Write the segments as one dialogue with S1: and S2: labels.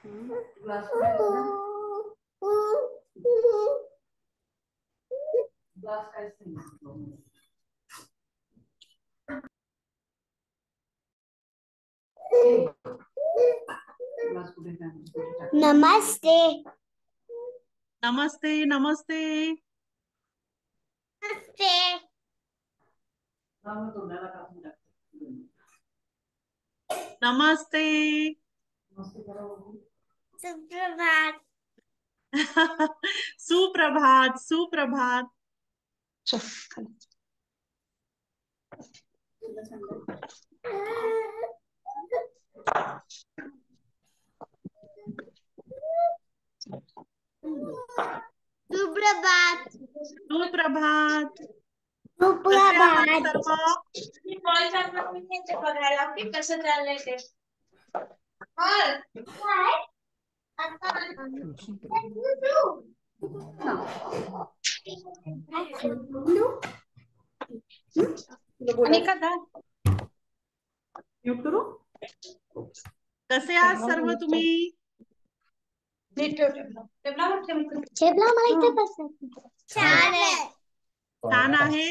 S1: Glass काय
S2: नमस्ते
S3: नमस्ते नमस्ते
S2: नमस्ते
S3: नमस्ते
S2: सुप्रभात
S3: सुप्रभात सुप्रभात
S2: सुप्रभात
S3: सुप्रभात कसे आहात
S2: सुप्रभात
S3: सर्व?
S2: बघायला की कसं चाललंय ते
S3: अनिका दा कसे आहात सर्व तुम्ही?
S2: ठेपला मला इथे पसंत छान आहे
S3: छान आहे.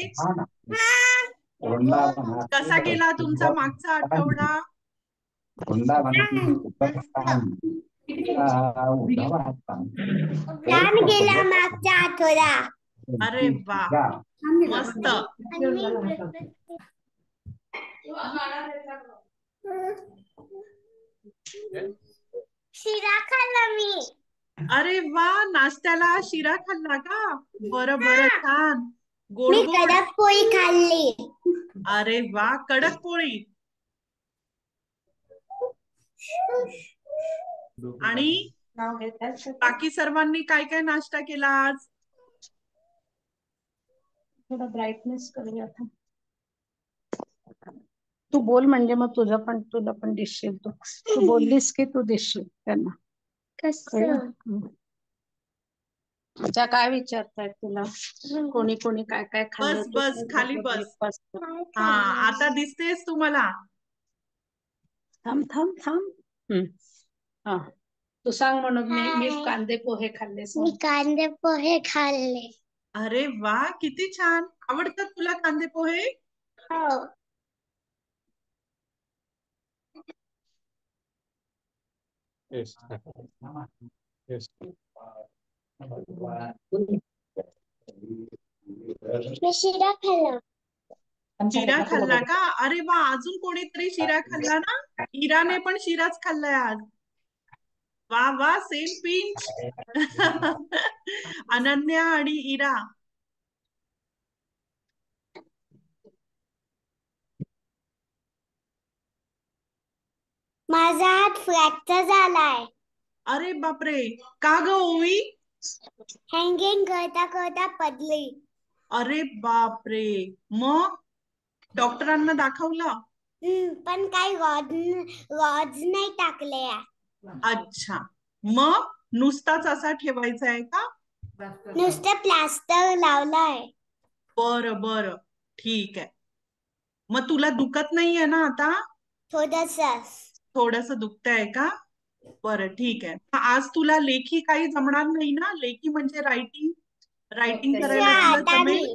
S3: कसा गेला तुमचा मागचा आठवडा?
S2: छान गेला मागचा आठवडा
S3: अरे वा मस्त.
S2: शिरा खाल्ला मी
S3: अरे वा नाश्त्याला शिरा खाल्ला का? बरं बरं छान गोड
S2: मी
S3: गोड.
S2: कडक पोळी खाल्ली
S3: अरे वा कडक पोळी. आणि बाकी सर्वांनी काय काय नाश्ता केला आज?
S4: थोडा ब्राईटनेस करूया आता. तू बोल म्हणजे मग तुला पण दिसशील. तू बोललीस की तू दिसशील त्यांना.
S2: कसं
S4: त्या काय विचारतायत तुला? कोणी कोणी काय काय खाल्लं?
S3: बस बस खाली बस. हा आता दिसतेस तुम्हाला?
S4: थांब थांब थांब. हा तू सांग म्हणून मी कांदे पोहे खाल्ले.
S2: मी कांदे पोहे खाल्ले
S3: अरे वा किती छान. आवडतात तुला कांदे पोहे?
S2: हो मी शिरा खाल्ला
S3: शिरा खाल्ला का? अरे वा अजून कोणीतरी शिरा खाल्ला ना? इराने पण शिराच खाल्लाय आज. वा वा सेम पिंच. अनन्या आणि इरा.
S2: माझा हात फ्रॅक्चर झालाय
S3: अरे बापरे का ग ओवी?
S2: हँगिंग करता करता पडली
S3: अरे बापरे मग डॉक्टरांना दाखवलं?
S2: पण काही रॉड नाही टाकले
S3: अच्छा मग नुसताच असा ठेवायचा आहे का?
S2: नुसतं प्लास्टर लावलाय
S3: बरं बरं ठीक आहे. मग तुला दुखत नाहीये ना आता? थोडस दुखतंय का? बरं ठीक आहे. आज तुला लेखी काही जमणार नाही ना? लेखी म्हणजे रायटिंग करायला तुला जमेल?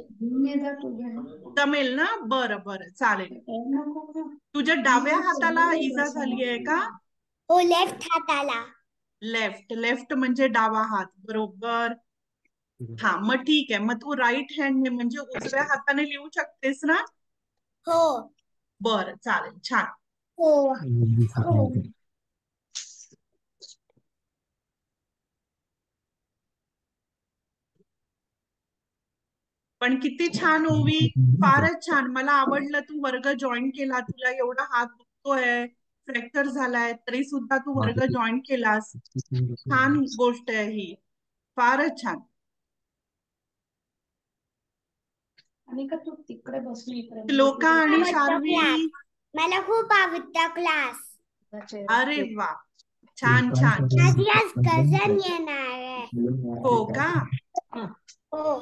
S3: जमेल ना? बरं बरं चालेल. तुझ्या डाव्या हाताला इजा झाली आहे का?
S2: हो लेफ्ट हाताला
S3: लेफ्ट म्हणजे डावा हात बरोबर. हा मग ठीक आहे. मग तू राईट हँड म्हणजे उजव्या हाताने लिहू शकतेस ना?
S2: हो
S3: बरं चालेल छान.
S2: हो
S3: पण किती छान ओवी. फारच छान. मला आवडलं तू वर्ग जॉईन केला. तुला एवढा हात दुखतोय फ्रॅक्चर झालाय तरी सुद्धा तू वर्ग जॉईन केलास. छान गोष्ट आहे ही. फारच छान.
S4: आणि का तू तिकडे बसली इकडे?
S3: श्लोका आणि शार्वी.
S2: मला खूप आवडता क्लास.
S3: अरे वा छान छान.
S2: माझी आज कझन येणार आहे.
S3: हो का?
S2: हो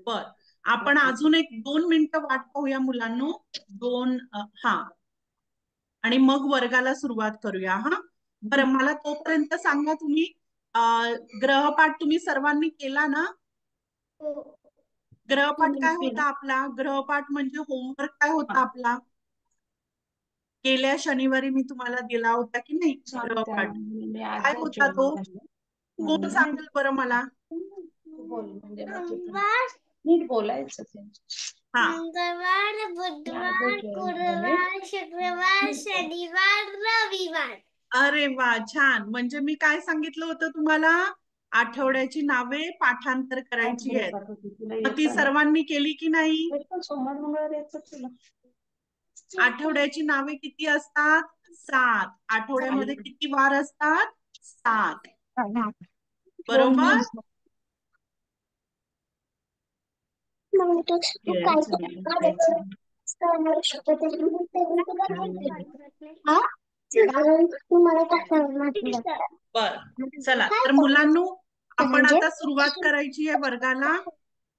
S3: बर, आपण अजून एक 2 मिनिटं वाट पाहूया मुलांनो. हा, आणि मग वर्गाला सुरुवात करूया. हा, बरं, मला तोपर्यंत सांगा तुम्ही ग्रहपाठ तुम्ही सर्वांनी केला ना? ग्रहपाठ काय होता आपला? ग्रहपाठ म्हणजे होमवर्क काय होता आपला? गेल्या शनिवारी मी तुम्हाला दिला होता की नाही ग्रहपाठ? काय होता तो? कोण सांगेल बरं मला?
S4: नीट बोलायचं ते.
S3: हा,
S2: मंगळवार, बुधवार, गुरुवार, शुक्रवार, शनिवार, रविवार.
S3: अरे वा, छान. म्हणजे मी काय सांगितलं होतं तुम्हाला? आठवड्याची नावे पाठांतर करायची आहेत. मग ती सर्वांनी केली की नाही?
S4: सोमवार मंगळवार यायचं तुला.
S3: आठवड्याची नावे किती असतात? 7. आठवड्यामध्ये किती वार असतात? 7. बरोबर?
S2: मग तू काय
S3: हा,
S2: तुम्हाला काय
S3: बर, चला तर मुलांनो, आपण आता सुरुवात करायची आहे वर्गाला.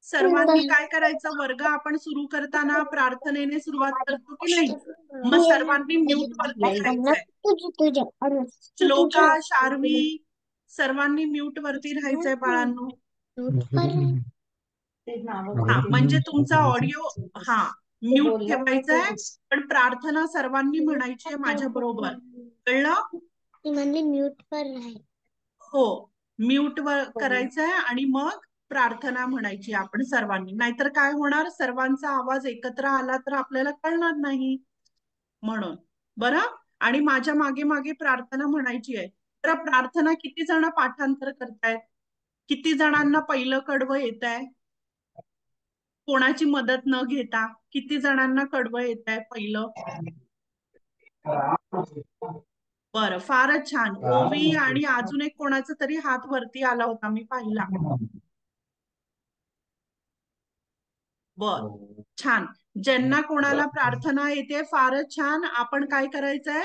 S3: सर्वांनी काय करायचं? वर्ग आपण सुरू करताना प्रार्थनेने सुरुवात करतो की नाही? मग सर्वांनी म्यूट वरती राहायचंय. श्लोका, शार्वी, सर्वांनी म्यूट वरती राहायचंय बाळांनो. हा, म्हणजे तुमचा ऑडिओ म्यूट ठेवायचा आहे, पण प्रार्थना सर्वांनी म्हणायची आहे माझ्या बरोबर. कळलं?
S2: ती म्हणली म्यूट वर राहील.
S3: हो, म्यूट वर करायचं आहे आणि मग प्रार्थना म्हणायची आपण सर्वांनी. नाहीतर काय होणार? सर्वांचा आवाज एकत्र आला तर आपल्याला कळणार नाही, म्हणून. बरं, आणि माझ्या मागे मागे प्रार्थना म्हणायची आहे. तर प्रार्थना किती जण पाठांतर करतायत? किती जणांना पहिलं कडवं येत आहे? कोणाची मदत न घेता किती जणांना कडवं येत आहे पहिलं? बरं, फारच छान. ओवी आणि अजून एक कोणाचा तरी हात वरती आला होता, मी पाहिला. बर, छान. ज्यांना कोणाला प्रार्थना येते फारच छान. आपण काय करायचंय?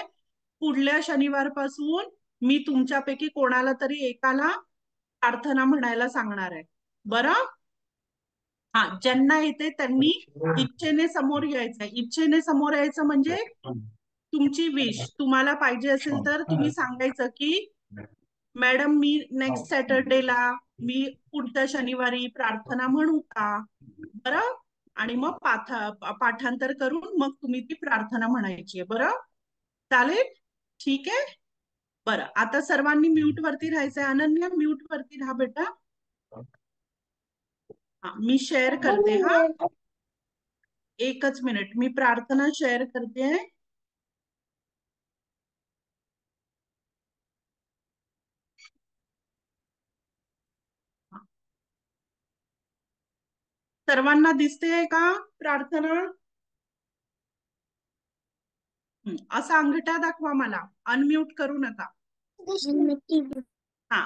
S3: पुढल्या शनिवारपासून मी तुमच्यापैकी कोणाला तरी एकाला प्रार्थना म्हणायला सांगणार आहे. बरं, हा, ज्यांना येते त्यांनी इच्छेने समोर यायचंय. इच्छेने समोर यायचं म्हणजे तुमची विश. तुम्हाला पाहिजे असेल तर तुम्ही सांगायचं की मॅडम मी नेक्स्ट सॅटरडेला, मी पुढच्या शनिवारी प्रार्थना म्हणू का? बरं, आणि मग पाठांतर करून मग तुम्ही ती प्रार्थना म्हणायची आहे. बरं, चालेल? ठीक आहे. बरं, आता सर्वांनी म्यूट वरती राहायचंय. अनन्या, म्यूट वरती राहा बेटा. हा, मी शेअर करते. हा, एकच मिनिट, मी प्रार्थना शेअर करते. सर्वांना दिसतेय का प्रार्थना? असा अंगठा दाखवा मला, अनम्यूट करू नका. हा,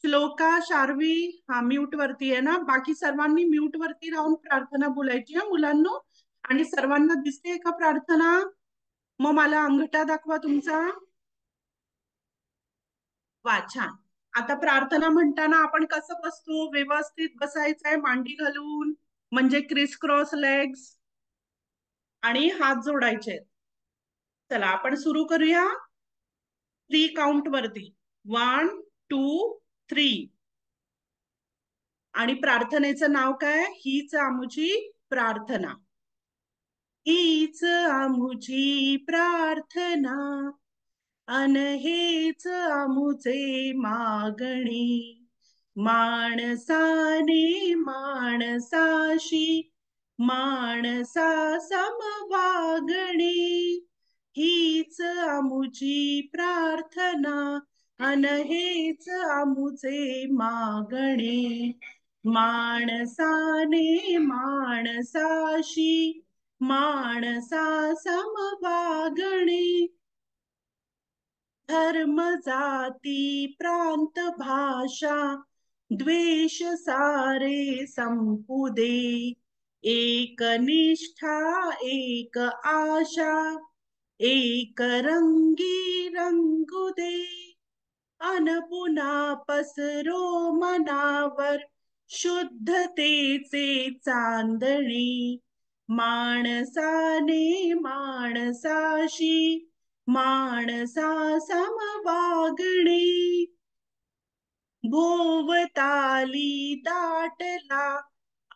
S3: श्लोका, शार्वी, म्यूट वरती आहे ना? बाकी सर्वांनी म्यूट वरती राहून प्रार्थना बोलायची आहे मुलांनो. आणि सर्वांना दिसतेय का प्रार्थना? मग मला अंगठा दाखवा तुमचा. वा, छान. आता प्रार्थना म्हणताना आपण कसं बसतो? व्यवस्थित बसायचंय, मांडी घालून, म्हणजे क्रिस क्रॉस लेग्स, आणि हात जोडायचे. चला आपण सुरू करूया. 3 काउंट वरती. 1, 2, 3. आणि प्रार्थनेचं नाव काय? हीच आमुची प्रार्थना. हीच आमुची प्रार्थना, अन हेच आमुचे मागणी. माणसाने माणसाशी माणसा समवागणी. हीच आमुची प्रार्थना, अन हेच आमुचे मागणे. माणसाने माणसाशी माणसा समवागणे. धर्म, जाती, प्रांत, भाषा, द्वेष सारे संपू दे. एक निष्ठा, एक आशा, एक रंगी रंगू दे. अन पुन्हा पसरो मनावर शुद्धतेचे चांदणे. माणसाने माणसाशी माणसा समवागणे. भोवताली दाटला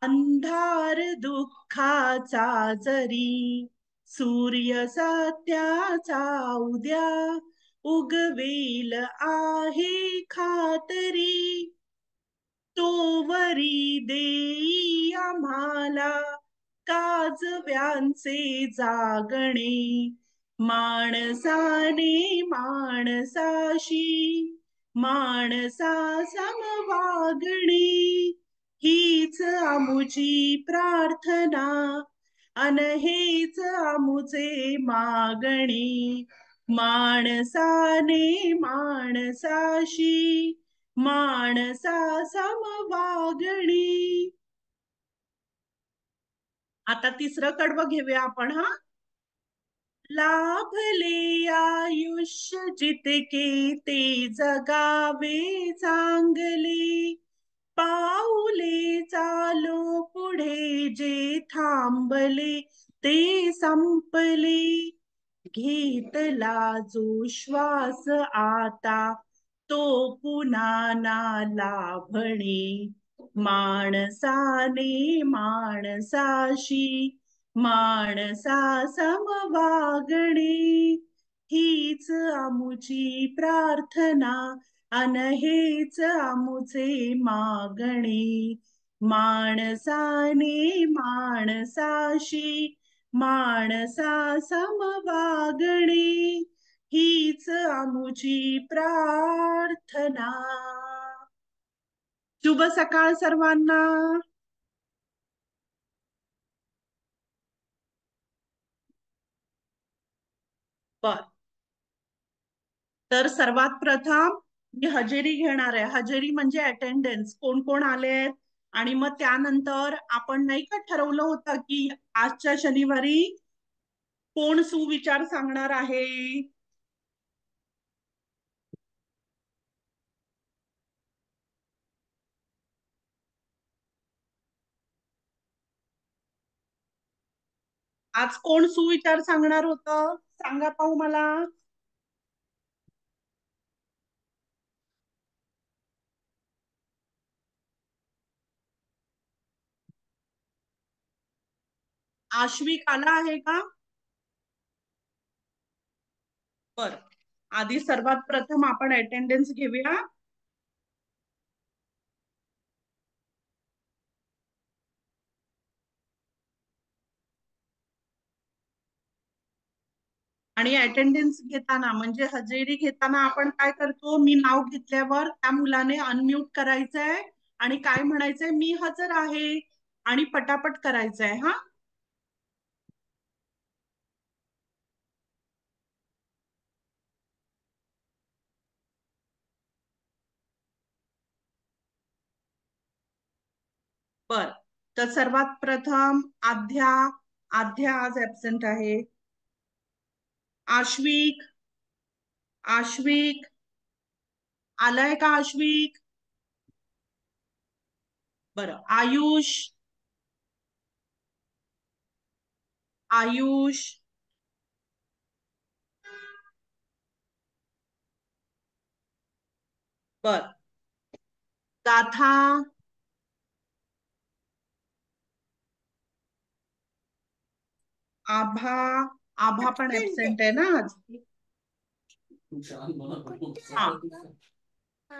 S3: अंधार दुःखाचा जरी. सूर्य सत्याचा उद्या उगवेल आहे खातरी. तोवरी देई आम्हाला काजव्यांचे जागणे. माणसाने माणसाशी माणसा समवागणे. हीच आमुची प्रार्थना अन हेच आमुचे मागणे. माणसाने माणसाशी माणसा समवागणे. आता तिसरं कडवं घेऊया आपण हा. लाभले आयुष्य जितके ते जगावे चांगले. पाऊले चालो पुढे जे थांबले ते संपले. घेतला जो श्वास आता तो पुन्हा ना लाभणे. माणसाने माणसाशी माणसा समवागणे. हीच आमुची प्रार्थना अन हेच आमुचे मागणे. माणसाने माणसाशी माणसा समवागणे. हीच आमुची प्रार्थना. शुभ सकाळ सर्वांना. बर, तर सर्वात प्रथम मी हजेरी घेणार आहे. हजेरी म्हणजे अटेंडन्स, कोण कोण आलेत. आणि मग त्यानंतर आपण नाही का ठरवलं होतं की आजच्या शनिवारी कोण सुविचार सांगणार आहे. आज कोण सुविचार सांगणार होतं, सांगा पाहू मला. आश्विक आला आहे का? बर, आधी सर्वात प्रथम आपण अटेंडन्स घेऊया. आणि अटेंडन्स घेताना म्हणजे हजेरी घेताना आपण काय करतो, मी नाव घेतल्यावर त्या मुलाने अनम्यूट करायचंय आणि काय म्हणायचंय, मी हजर आहे, आणि पटापट करायचंय हा. बर, तर सर्वात प्रथम आध्या. आध्या आज ऍबसेंट आहे. आश्विक. आश्विक आलाय का आश्विक? बरं, आयुष. आयुष. बर, गाथा. आभा. आभा पण ऍबसेंट आहे ना आज. हा,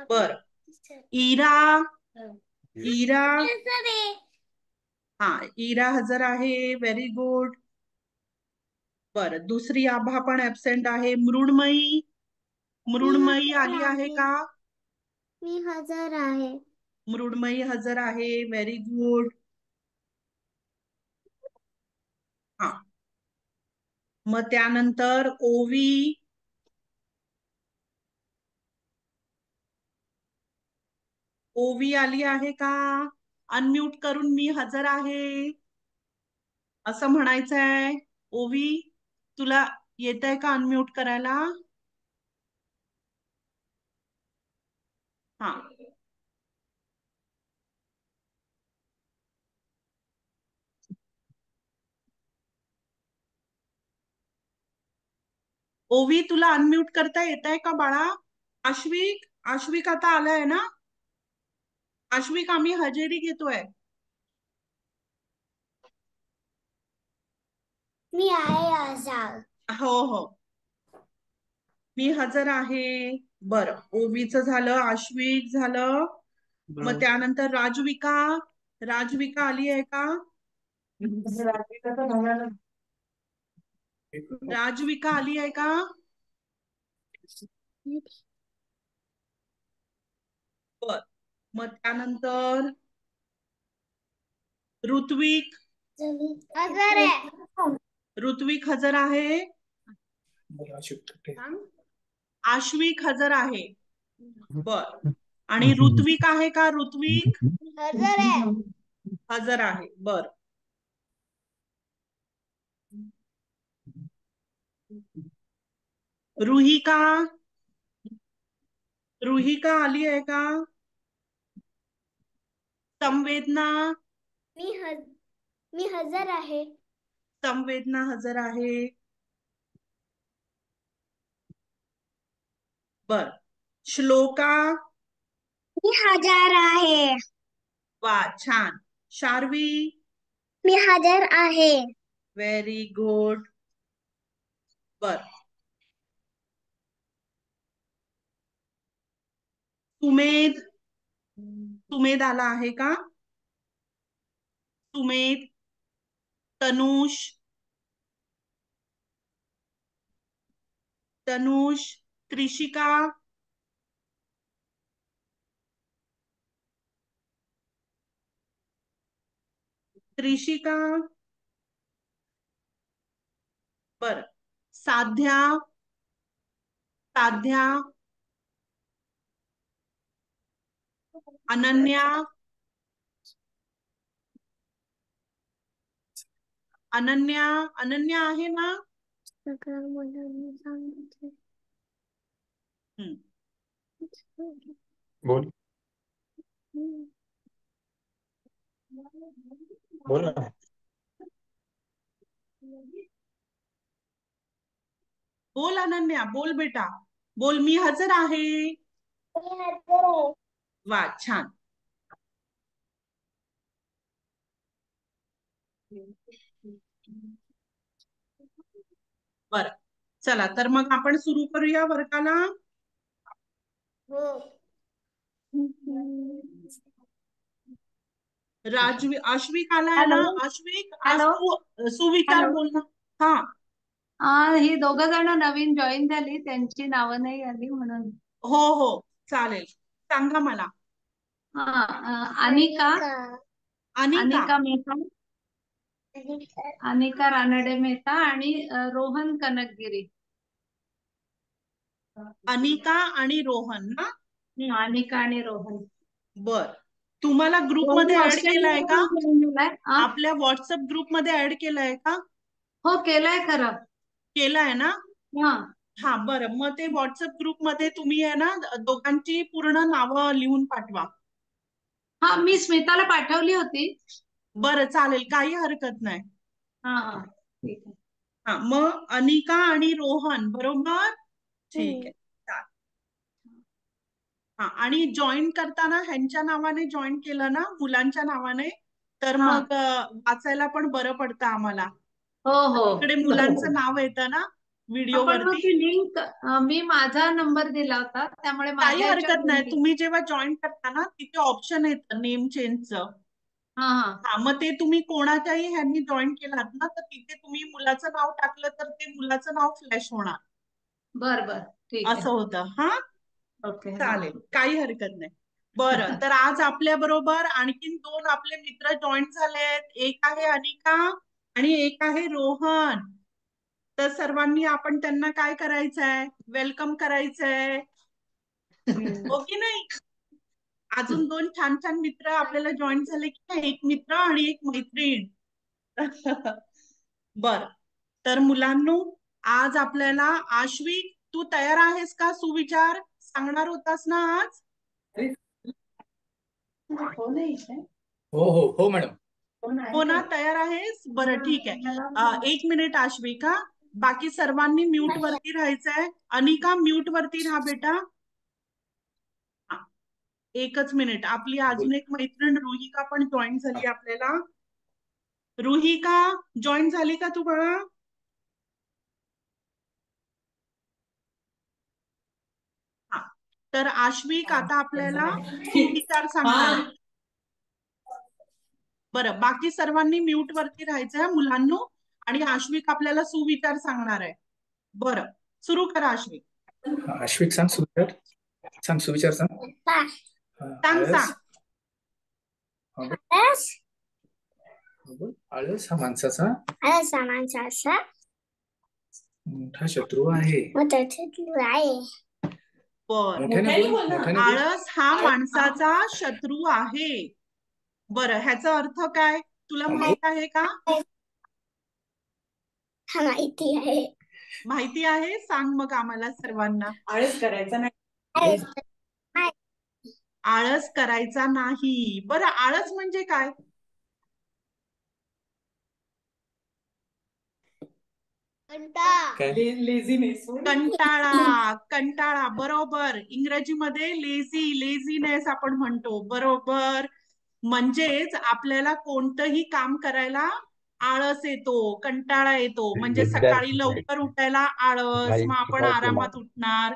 S3: बर. इरा. इरा. हा, इरा हजर आहे. Very good. बर, दुसरी आभा पण ऍबसेंट आहे. मृण्मयी. मृण्मयी आली आहे का?
S2: मी हजर आहे.
S3: मृण्मयी हजर आहे. Very good. हा, मग त्यानंतर ओवी. ओवी आली आहे का? अनम्यूट करून मी हजर आहे असं म्हणायचंय. ओवी, तुला येत आहे का अनम्यूट करायला? हा. ओवी तुला अनम्यूट करता येत आहे का बाळा? आश्विक, आश्विक आता आलाय ना? आश्विक आम्ही हजेरी घेतोय.
S2: मी आहे आजाद.
S3: हो हो, मी हजर आहे. बरं, ओवीचं झालं, आश्विक झालं. मग त्यानंतर राजविका. राजविका आली आहे का? राजविका आली आहे का? बर, मग त्यानंतर ऋत्विक.
S2: हजर आहे.
S3: ऋत्विक हजर आहे. आश्विक हजर आहे. बर, आणि ऋत्विक आहे का? ऋत्विक
S2: हजर आहे.
S3: हजर आहे. बर, रुहिका. रुहिका आली आहे का? संवेदना.
S2: मी हजर आहे.
S3: संवेदना हजर आहे. बर, श्लोका.
S2: मी हजर आहे.
S3: वा, छान. शार्वी.
S2: मी हजर आहे.
S3: Very good. बर, सुमेध. सुमेध आला आहे का? सुमेध. तनुष. तनुष. त्रिशिका. त्रिशिका. बर, साध्या. साध्या. अनन्या. अनन्या. अनन्या आहे ना?
S5: बोल बोल ना.
S3: बोल अनन्या, बोल बेटा. बोल, मी हजर आहे.
S2: मी हजर आहे.
S3: वा, छान. बर, चला तर मग आपण सुरू करूया वर्गाला.
S2: हो.
S3: आश्विक आलाय ना?
S4: हॅलो.
S3: आश्विक, आज
S4: हॅलो.
S3: तू सुविचार
S4: हॅलो.
S3: बोल ना. हा,
S4: ही दोघं जण नवीन जॉईन झाली, त्यांची नावं नाही आली म्हणून.
S3: हो हो, चालेल. सांगा मला.
S4: अनिका.
S3: अनिका.
S4: अनिका मेहता. अनिका रानडे मेहता आणि रोहन कनकगिरी.
S3: अनिका आणि रोहन ना?
S4: अनिका आणि रोहन.
S3: बर, तुम्हाला ग्रुप
S4: रोहन
S3: मध्ये ऍड केलाय का?
S4: ऑस्ट्रेलियातून join झालाय.
S3: आपल्या व्हॉट्सअप ग्रुप मध्ये ऍड केलाय का?
S4: हो, केलाय खरं.
S3: केलाय ना?
S4: हा.
S3: हा, बरं. मग ते व्हॉट्सअप ग्रुप मध्ये तुम्ही आहे ना, दोघांची पूर्ण नावं लिहून पाठवा.
S4: हा, मी स्मिताला पाठवली होती.
S3: बरं, चालेल, काही हरकत नाही.
S4: हा हा, ठीक आहे.
S3: हा, मग अनिका आणि रोहन, बरोबर? ठीक आहे. हा, आणि जॉईन करताना ह्यांच्या नावाने जॉईन केलं ना, मुलांच्या नावाने, तर
S4: हा.
S3: मग वाचायला पण बरं पडतं आम्हाला.
S4: हो हो,
S3: तिकडे मुलांचं नाव येतं ना व्हिडिओ
S4: आपण मग
S3: वरती.
S4: ती लिंक, मी माझा नंबर दिला होता त्यामुळे
S3: काही
S4: माझ्या
S3: हरकत नाही.
S4: ह्याच्यावर.
S3: तुम्ही जेव्हा जॉईन करता ना, तिथे ऑप्शन येतं नेम चेंजचं.
S4: हा हा,
S3: हा, मग ते तुम्ही कोणाच्याही ह्यांनी जॉईन केलात ना, तर तिथे तुम्ही मुलाचं नाव टाकलं तर ते मुलाचं नाव फ्लॅश होणार.
S4: बर बर, ठीक आहे.
S3: असं होतं. हा,
S4: ओके.
S3: चालेल, काही हरकत नाही. बरं, तर आज आपल्या बरोबर आणखीन दोन आपले मित्र जॉईन झालेत. एक आहे अनिका आणि एक आहे रोहन. तर सर्वांनी आपण त्यांना काय करायचंय? वेलकम करायचंय, हो की नाही? अजून दोन छान छान मित्र आपल्याला जॉईन झाले की नाही? एक मित्र आणि एक मैत्रीण. बर, तर मुलांनो, आज आपल्याला, आश्विक तू तयार आहेस का? सुविचार सांगणार होतास ना आज?
S4: हो नाही इथे.
S5: हो हो हो मॅडम.
S3: हो ना, तयार आहेस? बरं ठीक आहे. 1 मिनिट आश्विका, बाकी सर्वांनी म्यूट वरती राहायचंय. अनिका म्यूट वरती राहा बेटा. हा, 1 मिनिट. आपली अजून एक मैत्रीण रुहिका पण जॉईन झाली आपल्याला. रुहिका जॉईन झाली का तू बाळा? हा, तर आश्विक आता आपल्याला सुविचार सांगणार आहे. बरं, बाकी सर्वांनी म्यूट वरती राहायचंय मुलांनो, आणि आश्विक आपल्याला सुविचार सांगणार आहे. बरं, सुरू करा आश्विक.
S5: अश्विक सांग सुविचार. सांग सुविचार सांग.
S3: सांग सांग.
S5: आळस हा माणसाचा मोठा शत्रू आहे. मोठ्याने बोल, मोठ्याने बोल.
S3: आळस हा माणसाचा शत्रू आहे. बरं, ह्याचा अर्थ काय तुला माहित आहे का?
S2: माहिती आहे.
S3: माहिती आहे? सांग मग आम्हाला सर्वांना.
S1: आळस करायचा नाही.
S3: आळस करायचा नाही. बरं, आळस म्हणजे काय?
S1: लेझीनेस.
S3: कंटाळा. कंटाळा, बरोबर. इंग्रजीमध्ये लेझीनेस आपण म्हणतो. बरोबर. म्हणजेच आपल्याला कोणतंही काम करायला आळस येतो, कंटाळा येतो. म्हणजे सकाळी लवकर उठायला आळस, मग आपण आरामात उठणार,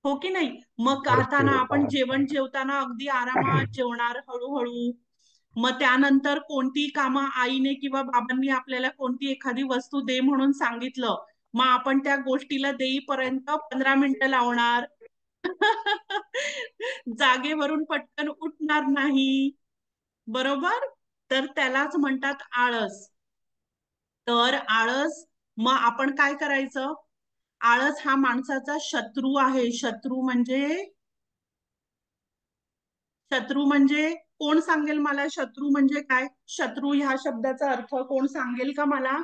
S3: हो की नाही? मग खाताना आपण जेवताना अगदी आरामात जेवणार, हळूहळू. मग त्यानंतर कोणती कामं आईने किंवा बाबांनी आपल्याला कोणती एखादी वस्तू दे म्हणून सांगितलं, मग आपण त्या गोष्टीला देईपर्यंत 15 मिनिटं लावणार. जागेवरून पटकन उठणार नाही. बरोबर. तर त्यालाच म्हणतात आळस. तर आळस, मग आपण काय करायचं? आळस हा माणसाचा शत्रू आहे. शत्रू म्हणजे कोण सांगेल मला शत्रू म्हणजे काय? शत्रू ह्या शब्दाचा अर्थ कोण सांगेल का मला?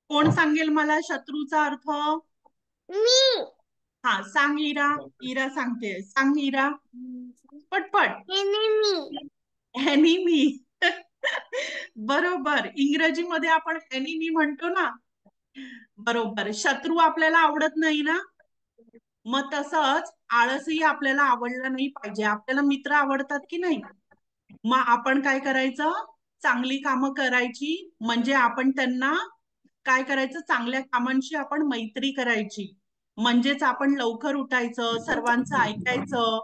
S3: कोण सांगेल मला शत्रूचा अर्थ?
S2: मी.
S3: हा, सांग इरा. इरा सांगते. सांग इरा, पटपट. एनिमी. बरोबर. इंग्रजीमध्ये आपण एनिमी म्हणतो ना. बरोबर. शत्रू आपल्याला आवडत नाही ना, मग तसंच आळसही आपल्याला आवडला नाही पाहिजे. आपल्याला मित्र आवडतात की नाही? मग आपण काय करायचं? चांगली कामं करायची. म्हणजे आपण त्यांना काय करायचं? चांगल्या कामांशी आपण मैत्री करायची. म्हणजेच आपण लवकर उठायचं, सर्वांचं ऐकायचं,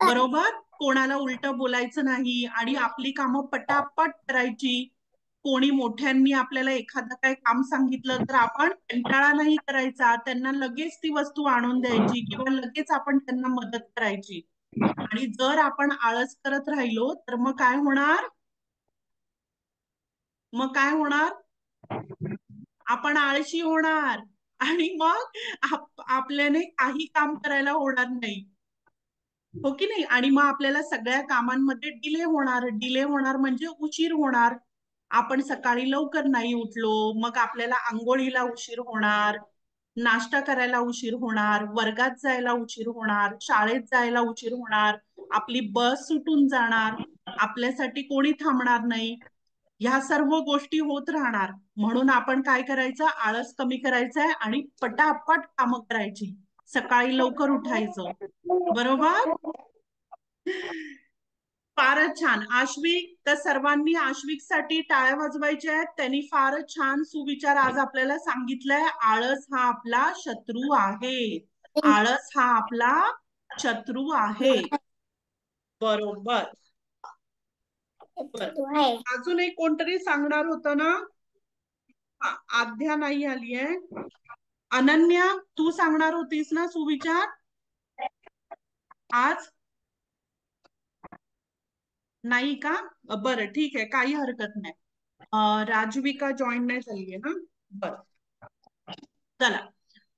S3: बरोबर. कोणाला उलट बोलायचं नाही, आणि आपली कामं पटापट करायची. कोणी मोठ्यांनी आपल्याला एखादं काय काम सांगितलं तर आपण कंटाळा नाही करायचा, त्यांना लगेच ती वस्तू आणून द्यायची किंवा लगेच आपण त्यांना मदत करायची. आणि जर आपण आळस करत राहिलो तर मग काय होणार? आपण आळशी होणार, आणि मग आपल्याने काही काम करायला होणार नाही, हो की नाही? आणि मग आपल्याला सगळ्या कामांमध्ये डिले होणार म्हणजे उशीर होणार. आपण सकाळी लवकर नाही उठलो, मग आपल्याला आंघोळीला उशीर होणार, नाश्ता करायला उशीर होणार, वर्गात जायला उशीर होणार, शाळेत जायला उशीर होणार, आपली बस सुटून जाणार, आपल्यासाठी कोणी थांबणार नाही. ह्या सर्व गोष्टी होत राहणार. म्हणून आपण काय करायचं? आळस कमी करायचंय आणि पटापट कामं करायची. सकाळी लवकर उठायचं, बरोबर. फारच छान आश्विक. तर सर्वांनी आश्विक साठी टाळ्या वाजवायच्या आहेत. त्यांनी फारच छान सुविचार आज आपल्याला सांगितलाय. आळस हा आपला शत्रू आहे. आळस हा आपला शत्रू आहे. बरोबर. अजून एक कोणतरी सांगणार होतं ना? आद्या नाही आली आहे. अनन्या, तू सांगणार होतीस ना सुविचार आज? नाही का? बरं ठीक आहे, काही हरकत नाही. राजविका जॉईन नाही झालीये ना? बरं, चला.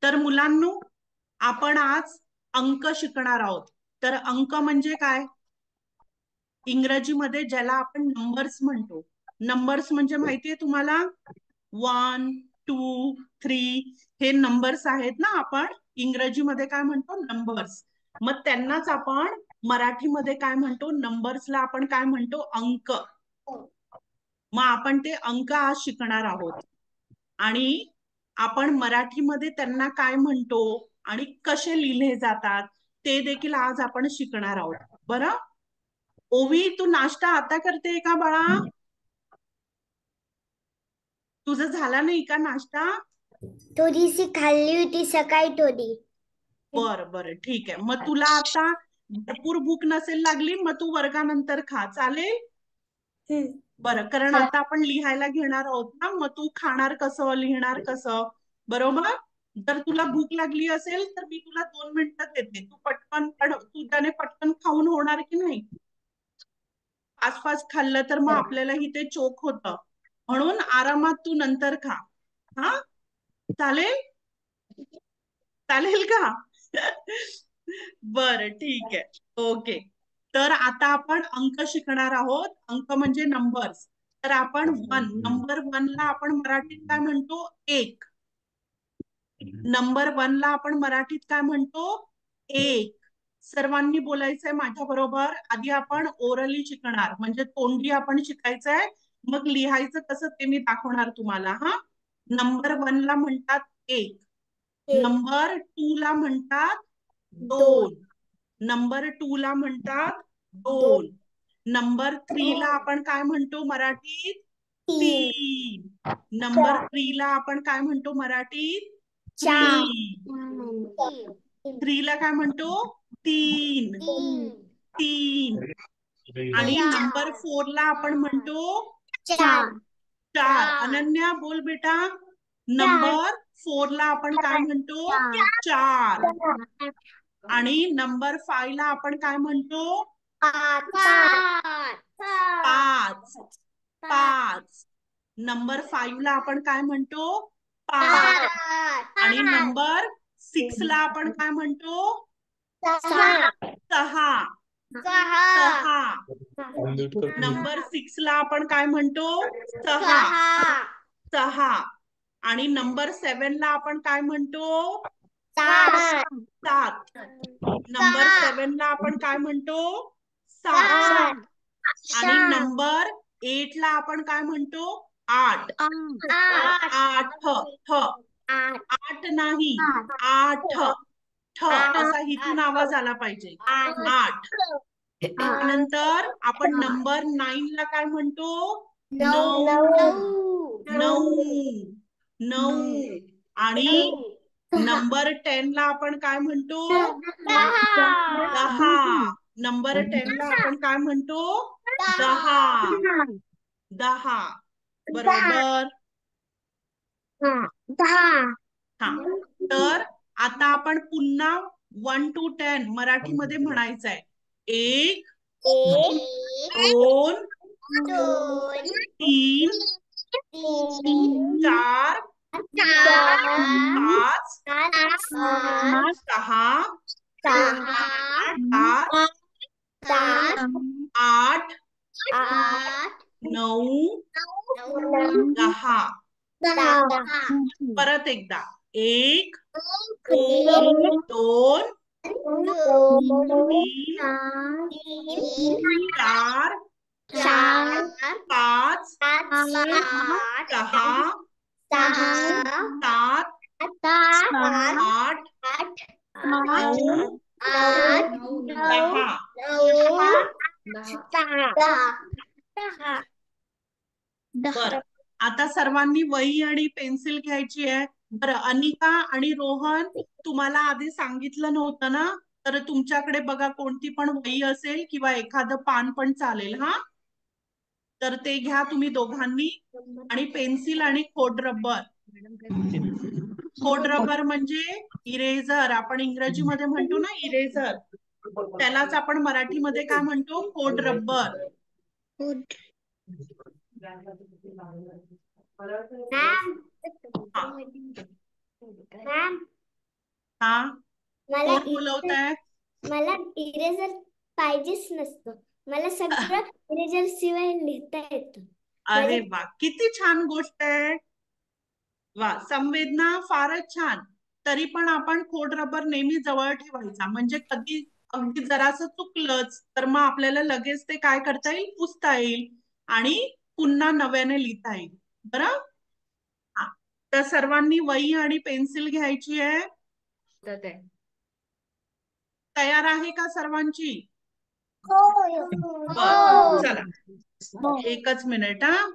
S3: तर मुलांनो, आपण आज अंक शिकणार आहोत. तर अंक म्हणजे काय? इंग्रजीमध्ये ज्याला आपण नंबर्स म्हणतो. नंबर्स म्हणजे माहितीये तुम्हाला 1 2 3 हे नंबर्स आहेत ना, आपण इंग्रजीमध्ये काय म्हणतो नंबर्स. मग त्यांनाच आपण मराठीमध्ये काय म्हणतो, नंबर्सला आपण काय म्हणतो अंक. मग आपण ते अंक आज शिकणार आहोत आणि आपण मराठीमध्ये त्यांना काय म्हणतो आणि कसे लिहिले जातात ते देखील आज आपण शिकणार आहोत. बरं ओवी, तू नाश्ता आता करते का बाळा? तुझं झाला नाही का नाश्ता?
S2: थोडीशी खाल्ली होती सकाळी थोडी.
S3: बरं बरं ठीक आहे. मग तुला आता भरपूर भूक नसेल लागली, मग तू वर्गानंतर खा, चालेल? बरं, कारण आता आपण लिहायला घेणार आहोत ना, मग तू खाणार कसं, लिहिणार कसं, बरोबर? जर तुला भूक लागली असेल तर मी तुला 2 मिनिटं देते, तू पटकन तुझ्याने पटकन खाऊन होणार की नाही? फास्ट फास्ट खाल्लं तर मग आपल्यालाही ते चोक होतं, म्हणून आरामात तू नंतर खा. हा चालेल? चालेल का? बरं ठीक आहे, ओके. तर आता आपण अंक शिकणार आहोत. अंक म्हणजे नंबर्स. तर आपण नंबर 1 ला आपण मराठीत काय म्हणतो, 1. नंबर 1 ला आपण मराठीत काय म्हणतो, 1. सर्वांनी बोलायचंय माझ्या बरोबर. आधी आपण ओरली शिकणार, म्हणजे तोंडी आपण शिकायचंय, मग लिहायचं कसं ते मी दाखवणार तुम्हाला. हा, नंबर 1 ला म्हणतात 1, नंबर 2 ला म्हणतात 2, नंबर 2 ला म्हणतात 2, नंबर 3 ला आपण काय म्हणतो मराठीत, 3. नंबर 3 ला आपण काय म्हणतो मराठीत, 3. 3 ला काय म्हणतो, 3. 3. आणि नंबर 4 ला आपण म्हणतो 4. अनन्या बोल बेटा, नंबर 4 ला आपण काय म्हणतो, 4. आणि नंबर 5 ला आपण काय म्हणतो, 5. 5. नंबर 5 ला आपण काय म्हणतो, 5. आणि नंबर 6 ला आपण काय म्हणतो, 6. 6. नंबर 6 ला आपण काय म्हणतो, 6. 6. आणि नंबर 7 ला आपण काय म्हणतो, 7. नंबर 7 ला आपण काय म्हणतो, 7. आणि नंबर 8 ला आपण काय म्हणतो, 8. 8. 8 नाही, 8. असा इथून आवाज आला पाहिजे, 8. त्यानंतर आपण नंबर 9 ला काय म्हणतो, 9. 9. आणि नंबर 10 ला आपण काय म्हणतो, 10. नंबर 10 ला आपण काय म्हणतो, 10. 10. बरोबर. हा, तर आता आपण पुन्हा 1 to 10 मराठीमध्ये म्हणायचंय. 1 2 3 4 5 6 7 8 9 10. परत एकदा, 1 2 3 4 5 6 7 8 9 10. बरं, आता सर्वांनी वही आणि पेन्सिल घ्यायची आहे. बरं, अनिका आणि रोहन, तुम्हाला आधी सांगितलं नव्हतं ना, तर तुमच्याकडे बघा कोणती पण वही असेल किंवा एखादं पान पण चालेल. हा, तर ते घ्या तुम्ही दोघांनी. आणि पेन्सिल आणि खोडरबर. खोडरबर म्हणजे इरेझर, आपण इंग्रजीमध्ये म्हणतो ना इरेझर, त्यालाच आपण मराठीमध्ये काय म्हणतो, खोडरबर. हा, कोण बोलवताय?
S2: मला इरेजर पाहिजेच नसतं, मला सगळं इरेजर शिवाय लिहिता येतं.
S3: अरे वा, किती छान गोष्ट आहे. वा, संवेदना फारच छान. तरी पण आपण खोडरबर नेहमी जवळ ठेवायचा, म्हणजे कधी अगदी जरासं चुकलंच तर मग आपल्याला लगेच ते काय करता येईल, पुसता येईल आणि पुन्हा नव्याने लिहिता येईल. बरं. हा. तर सर्वांनी वही आणि पेन्सिल घ्यायची आहे. तयार आहे का सर्वांची? बरं, चला एकच मिनिट. हा.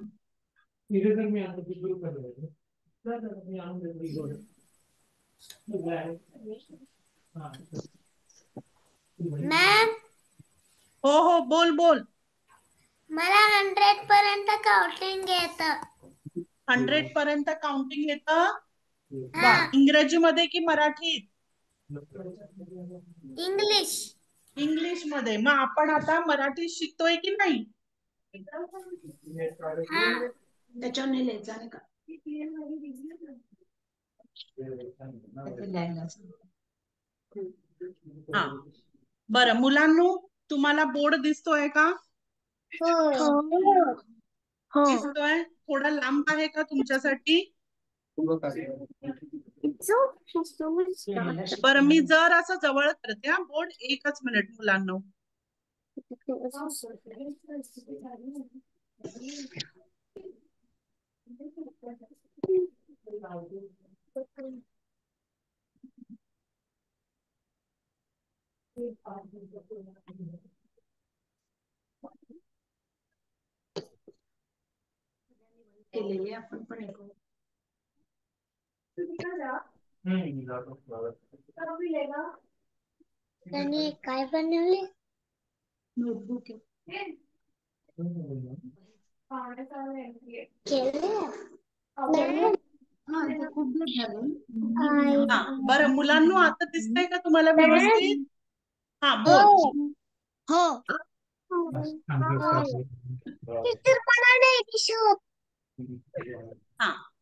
S2: मॅम,
S3: हो हो, बोल बोल.
S2: मला 100 पर्यंत काउंटिंग येतं.
S3: 100 पर्यंत काउंटिंग येतं. वा,
S2: हा.
S3: इंग्रजीमध्ये की मराठीत?
S2: इंग्लिश.
S3: इंग्लिश मध्ये. मग आपण आता मराठी शिकतोय की नाही?
S2: हा.
S4: त्याच्यावर नाही लिहायचं नाही का?
S3: हा. बरं मुलांनो, तुम्हाला बोर्ड दिसतोय का? दिसतोय? थोडा लांब आहे का तुमच्यासाठी? बरं, मी जर असं जवळ करते हा बोर्ड. एकच मिनिट मुलांनो.
S4: केलेली आपण पण एक
S2: त्यांनी काय बनवले?
S4: नोटबुक
S2: केले.
S4: हा ते खूप दिवस झाले.
S3: हा. बरं मुलांनो, आता दिसतंय का तुम्हाला व्यवस्थित? हा, बोल.
S2: हो. टीचर मला नाही दिसत.
S3: हा.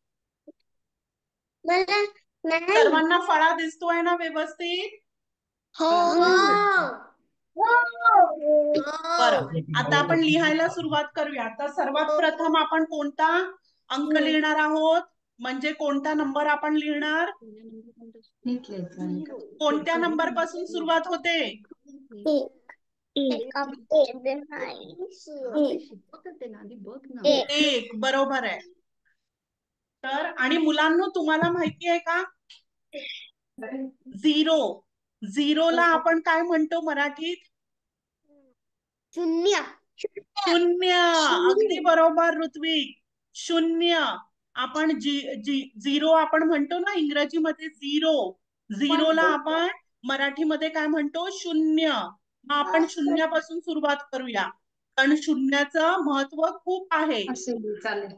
S2: मला नाही.
S3: सर्वांना फळा दिसतोय ना व्यवस्थित?
S2: हो.
S3: बरं, आता आपण लिहायला सुरुवात करूया. आता सर्वात प्रथम आपण कोणता अंक लिहिणार आहोत, म्हणजे कोणता नंबर आपण लिहिणार?
S4: नीट लिहायचं आणि का?
S3: कोणत्या नंबर पासून सुरुवात होते? एक. बरोबर आहे. तर आणि मुलांनो, तुम्हाला माहिती आहे का, झिरोला आपण काय म्हणतो मराठीत?
S2: शून्य.
S3: शून्य. अगदी बरोबर ऋत्विक. शून्य. आपण झिरो आपण म्हणतो ना इंग्रजीमध्ये झिरोला आपण मराठीमध्ये काय म्हणतो? शून्य. मग आपण शून्यापासून सुरुवात करूया, कारण शून्याचं महत्व खूप आहे.
S4: असेल चालेल.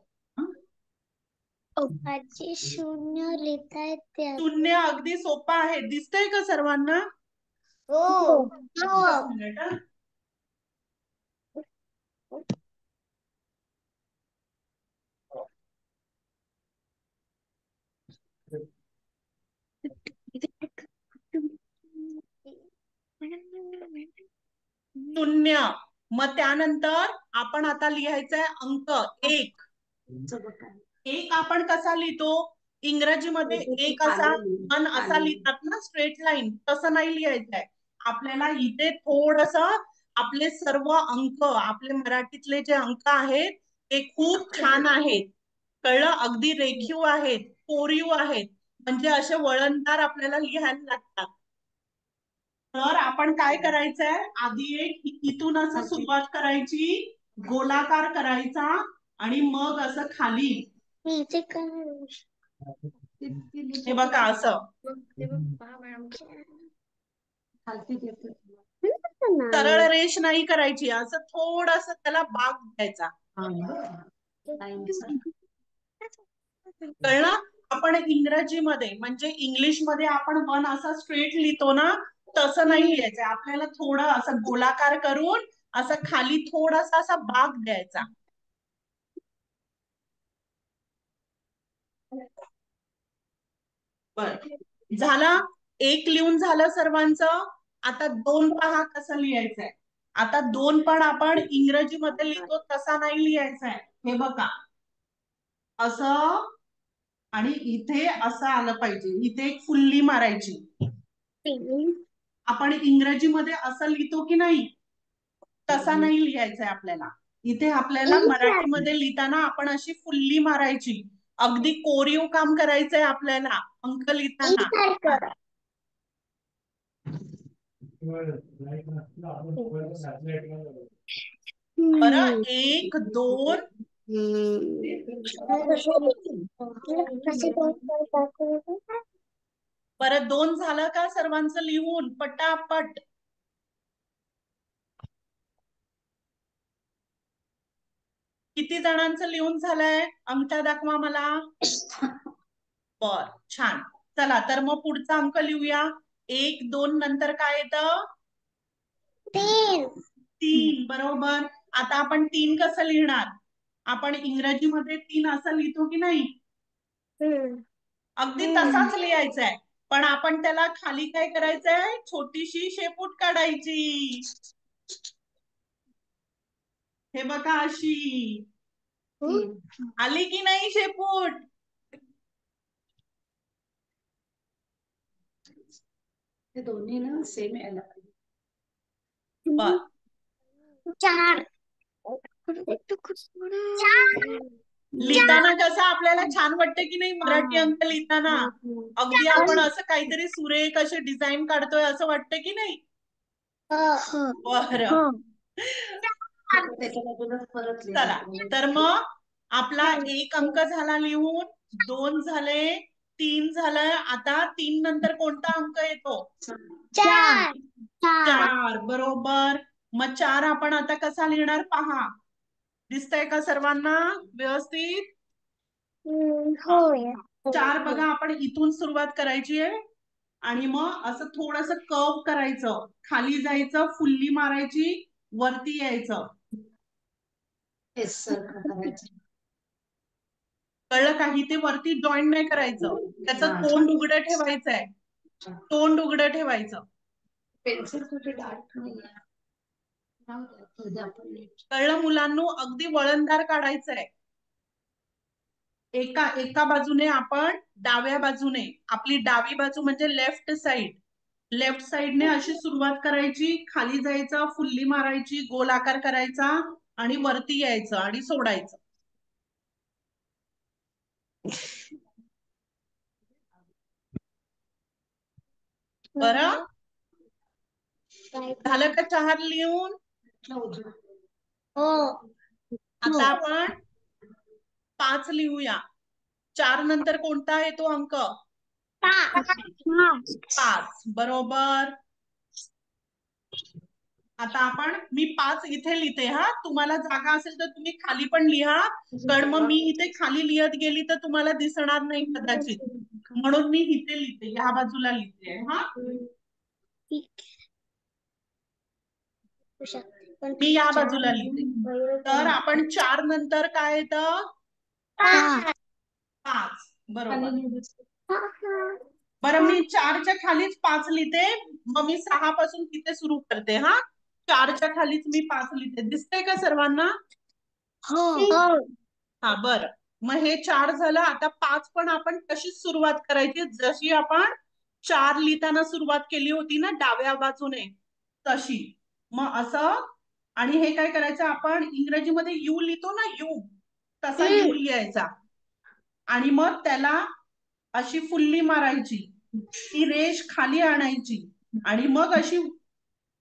S2: आजी शून्य लिहिता येते.
S3: शून्य अगदी सोपा आहे. दिसतंय का सर्वांना?
S2: हो.
S3: एकच मिनिट हा. शून्य. मग त्यानंतर आपण आता लिहायचंय अंक एक. एक आपण कसा लिहितो? इंग्रजीमध्ये एक असा, वन असा लिहितात ना, स्ट्रेट लाईन. तसं नाही लिहायचंय आपल्याला. इथे थोडस आपले सर्व अंक, आपले मराठीतले जे अंक आहेत ते खूप छान आहेत. कळलं? अगदी रेखीव आहेत, कोरीव आहेत, म्हणजे असे वळणदार आपल्याला लिहायला लागतात. तर आपण काय करायचंय, आधी एक इथून असं सुरुवात करायची, गोलाकार करायचा आणि मग असं खाली. हे बघा असं. सरळ रेष नाही करायची, असं थोडस त्याला बाक द्यायचा. कळलं? आपण इंग्रजीमध्ये म्हणजे इंग्लिशमध्ये आपण वन असा स्ट्रेट लिहितो ना, तसं नाही लिहायचं. आपल्याला थोडं असं गोलाकार करून असं खाली थोडासा असा बाक द्यायचा. बर, झालं. एक लिहून झालं सर्वांचं. आता दोन पहा कसं लिहायचंय. आता 2 पण आपण इंग्रजीमध्ये लिहितो तसा नाही लिहायचा आहे. हे बघा असं आणि इथे असं आलं पाहिजे. इथे एक फुल्ली मारायची. आपण इंग्रजीमध्ये असं लिहितो की नाही तसा नाही लिहायचंय आपल्याला. इथे आपल्याला मराठीमध्ये लिहिताना आपण अशी फुल्ली मारायची. अगदी कोरीव काम करायचंय आपल्याला अंक लिहिताना. बरं 1 2 बरं 2 झालं का सर्वांचं लिहून पटापट. किती जणांचं लिहून झालंय अंगठा दाखवा मला. बर छान. चला तर मग पुढचा अंक लिहूया. 1 2 नंतर काय येतं 3 बरोबर. आता आपण 3 कसं लिहिणार. आपण इंग्रजीमध्ये 3 असं लिहितो की नाही अगदी तसाच लिहायचा आहे. पण आपण त्याला खाली काय करायचंय छोटीशी शेपूट काढायची. हे बघा अशी आली की नाही शेपूट.
S4: ते दोन्ही ना सेम यायला पाहिजे.
S3: बर
S2: 4
S3: लिहिताना कसं आपल्याला छान वाटतं की नाही मराठी अंक लिहिताना. अगदी आपण असं काहीतरी सुरेख असे डिझाईन काढतोय असं वाटतं की नाही. बरं चला तर मग आपला 1 अंक झाला लिहून. 2 झाले 3 झालंय. आता 3 नंतर कोणता अंक येतो 4 बरोबर. मग 4 आपण आता कसा लिहिणार पहा. दिसतंय का सर्वांना व्यवस्थित. 4 बघा आपण इथून सुरुवात करायची आहे आणि मग असं थोडस कर्व करायचं. खाली जायचं फुल्ली मारायची वरती यायचं. कळलं काही. ते वरती जॉईन नाही करायचं. त्याचं तोंड उघडं ठेवायचंय. तोंड उघडं ठेवायचं.
S4: पेन्सिल कुठे डार्क नाही.
S3: कळलं मुलांनो. अगदी वळणदार काढायचंय. एका बाजूने आपण डाव्या बाजूने आपली डावी बाजू म्हणजे लेफ्ट साइडने अशी सुरुवात करायची. खाली जायचं फुल्ली मारायची गोल आकार करायचा आणि वरती यायचं आणि सोडायचं. बरं झालं का 4 लिहून. आता आपण 5 लिहूया. 4 नंतर कोणता येतो अंक 5 बरोबर. आता आपण मी 5 इथे लिहिते हा. तुम्हाला जागा असेल तर तुम्ही खाली पण लिहा. कारण मग मी इथे खाली लिहत गेली तर तुम्हाला दिसणार नाही कदाचित. म्हणून मी इथे लिहिते ह्या बाजूला लिहिते हा. मी या बाजूला लिहिते. तर आपण 4 नंतर काय येतं 5 बरोबर. बरं मी 4च्या खालीच 5 लिहिते. मग मी 6 पासून तिथे सुरू करते हा. 4च्या खालीच मी 5 लिहिते. दिसतंय का सर्वांना. हा बरं. मग हे 4 झालं. आता 5 पण आपण तशीच सुरुवात करायची जशी आपण 4 लिहिताना सुरुवात केली होती ना डाव्या बाजूने तशी. मग असं आणि हे काय करायचं आपण इंग्रजीमध्ये यू लिहितो ना यू तसा यू लिहायचा आणि मग त्याला अशी फुल्ली मारायची. ती रेष खाली आणायची आणि मग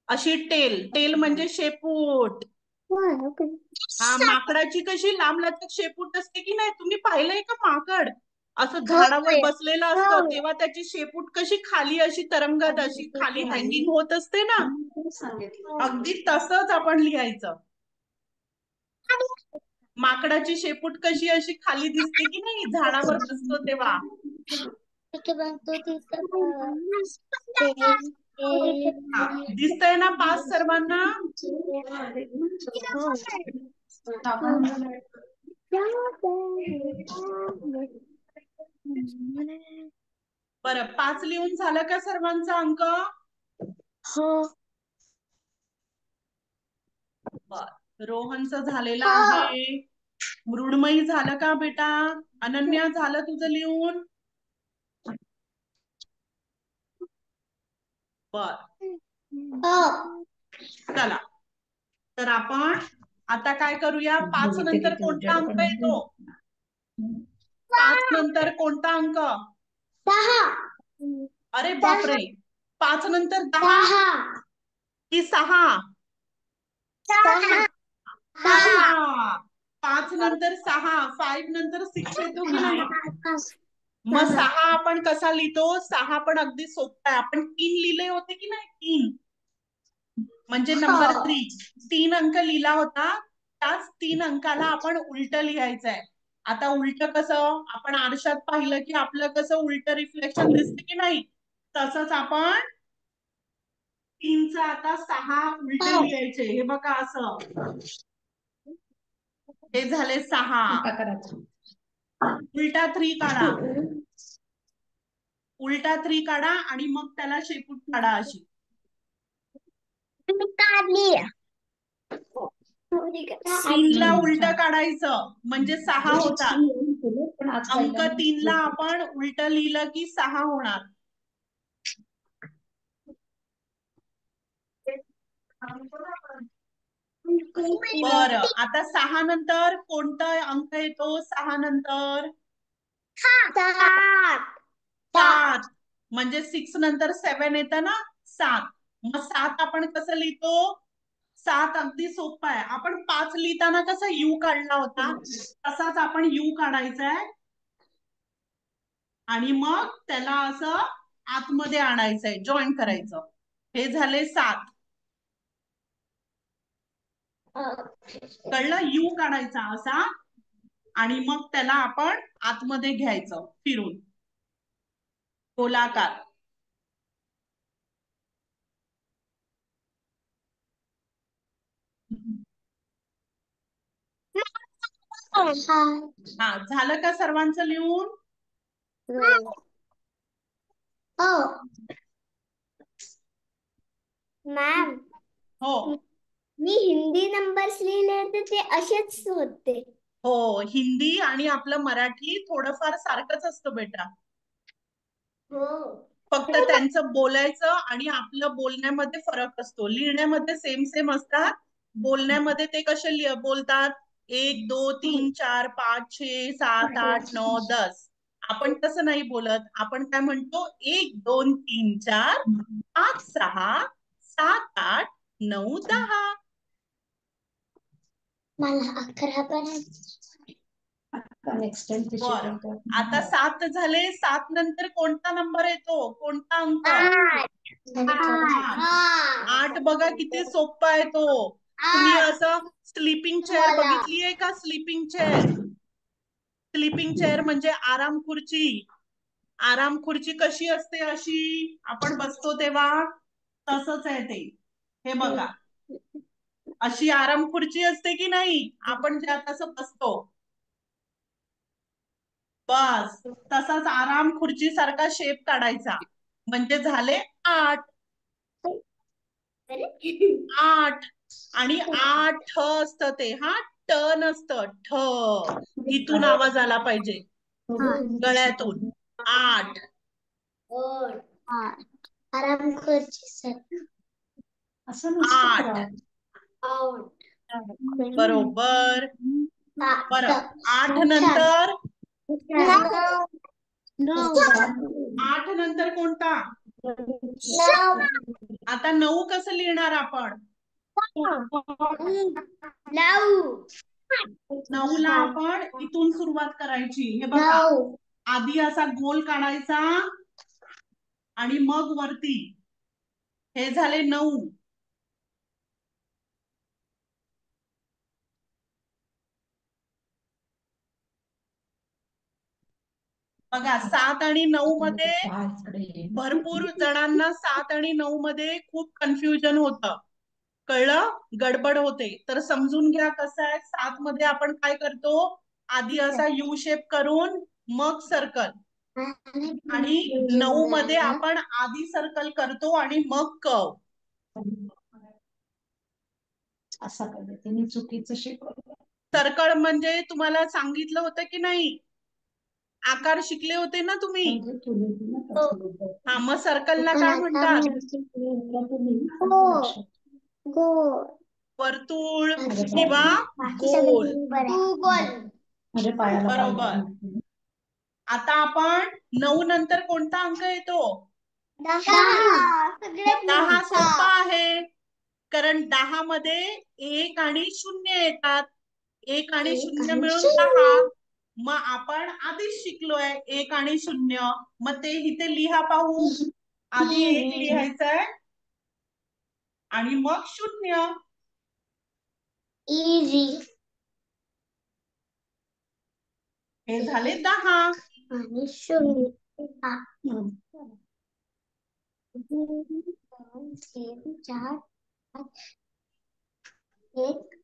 S3: अशी टेल म्हणजे शेपूट. हा माकडाची कशी लांब लचक शेपूट असते की नाही. तुम्ही पाहिलंय का माकड असं झाडावर बसलेलं असतं तेव्हा त्याची शेपूट कशी खाली अशी तरंगत अशी खाली हँगिंग होत असते ना. अगदी तसंच आपण लिहायचं. माकडाची शेपूट कशी अशी खाली दिसते की नाही झाडावर बसतो तेव्हा. दिसतंय ना 5 सर्वांना. बरं 5 लिहून झालं का सर्वांचा अंक. बर, रोहनचं झालेलं आहे. मृण्मयी झालं का बेटा? अनन्या झालं तुझं लिहून? बर, चला. तर आपण आता काय करूया? 5 नंतर कोणता अंक येतो? 5 नंतर कोणता अंक?
S2: 6.
S3: अरे बापरे, 5 नंतर 10 की 6?
S2: 6.
S3: 5 नंतर 6, 5 नंतर 6 येतो की नाही? मग 6 आपण कसा लिहितो? 6 पण अगदी सोपा आहे. आपण 3 लिहिले होते की नाही? 3 म्हणजे नंबर 3 अंक लिहिला होता. त्याच 3 अंकाला आपण उलट लिहायचं आहे. आता उलट कसं? आपण आरशात पाहिलं की आपलं कसं उलट रिफ्लेक्शन दिसते की नाही? तसंच आपण 3चं आता 6 उलट लिहायचे. हे बघा असं. हे झाले 6. उलटा 3 काढा. उलटा 3 काढा आणि मग त्याला शेपूट काढा अशी.
S2: काढली.
S3: 3ला उलट काढायचं म्हणजे 6 होतात. अंक 3ला आपण उलट लिहिलं की 6 होणार. बरं, आता 6 नंतर कोणता अंक येतो? 6 नंतर 7. म्हणजे 6 नंतर 7 येतं ना, 7. मग 7 आपण कसं लिहितो? 7 अगदी सोपं आहे. आपण 5 लिहिताना कसा यू काढला होता, तसाच आपण यू काढायचा आहे आणि मग त्याला असं आतमध्ये आणायचंय, जॉईन करायचं. हे झाले 7. कळलं? यू काढायचा असा आणि मग त्याला आपण आतमध्ये घ्यायचं फिरून गोलाकार. हा, झालं का सर्वांचं लिहून?
S2: मॅम,
S3: हो
S2: मी हिंदी नंबर्स लिहिले होते ते असेच होते.
S3: हो, हिंदी आणि आपलं मराठी थोडंफार सारखंच असतं बेटा.
S2: हो.
S3: फक्त त्यांचं बोलायचं आणि आपलं बोलण्यामध्ये फरक असतो. लिहिण्यामध्ये सेम सेम असतात. बोलण्यामध्ये ते कसे बोलतात? 1 2 3 4 5 6 7 8 9 10. आपण तसं नाही बोलत. आपण काय म्हणतो? 1 2 3 4 5 6 7 8 9 10.
S2: मला 11 पर्यंत.
S3: बरं, आता 7 झाले. 7 नंतर कोणता नंबर येतो? कोणता अंक? 8 बघा किती सोपा आहे तो. तुम्ही असं स्लीपिंग चेअर बघितलीये का? Sleeping chair. स्लीपिंग चेअर म्हणजे आराम खुर्ची. आराम खुर्ची कशी असते? अशी आपण बसतो तेव्हा तसंच आहे ते. हे बघा, अशी आराम खुर्ची असते की नाही? आपण ज्या तसं बसतो. बस तसाच आराम खुर्ची सारखा शेप काढायचा. म्हणजे झाले 8. 8 आणि 8 असतं ते. हा, ट नसतं, ठ. इथून आवाज आला पाहिजे गळ्यातून. 8.
S2: आराम खुर्ची
S4: असं
S3: 8 बरोबर. बरं, 8 नंतर 8 नंतर कोणता? आता 9 कसं लिहिणार आपण? 9ला आपण इथून सुरुवात करायची. हे बघा, आधी असा गोल काढायचा आणि मग वरती. हे झाले 9. बघा, 7 आणि 9 मध्ये भरपूर जणांना 7 आणि 9 मध्ये खूप कन्फ्युजन होतं. कळलं? गडबड होते. तर समजून घ्या कसं आहे. 7 मध्ये आपण काय करतो? आधी असा यू शेप करून मग सर्कल. आणि 9 मध्ये आपण आधी सर्कल करतो आणि मग कर्व.
S4: असा पद्धतीने चुकीचं शिकवलं.
S3: सर्कल म्हणजे तुम्हाला सांगितलं होतं की नाही? आकार शिकले होते ना तुम्ही?
S4: म्हणजे तुला तुला कसं बोलतात?
S3: हा, मग सर्कलला
S2: पण
S3: काय
S2: आता
S3: म्हणतात?
S2: हो. गोल.
S3: वर्तुळ
S4: माझ्या
S3: किंवा
S2: बाकी
S3: गोल.
S2: सगळे गोल.
S4: माझ्या पायाला
S3: बरोबर. आता आपण 9 नंतर कोणता अंक येतो?
S2: 10. सगळ्यात
S3: 10
S2: मोठा.
S3: सोपा आहे, कारण 10 मध्ये 1 आणि 0 येतात. 1 आणि 0 मिळून 10. मग आपण आधीच शिकलोय 1 आणि 0. मग ते इथे लिहा पाहू. आधी 1 लिहायचंय आणि मग 0.
S2: इझी.
S3: हे झाले 10.
S2: आणि 0. 2, 3, 4, 5, 1.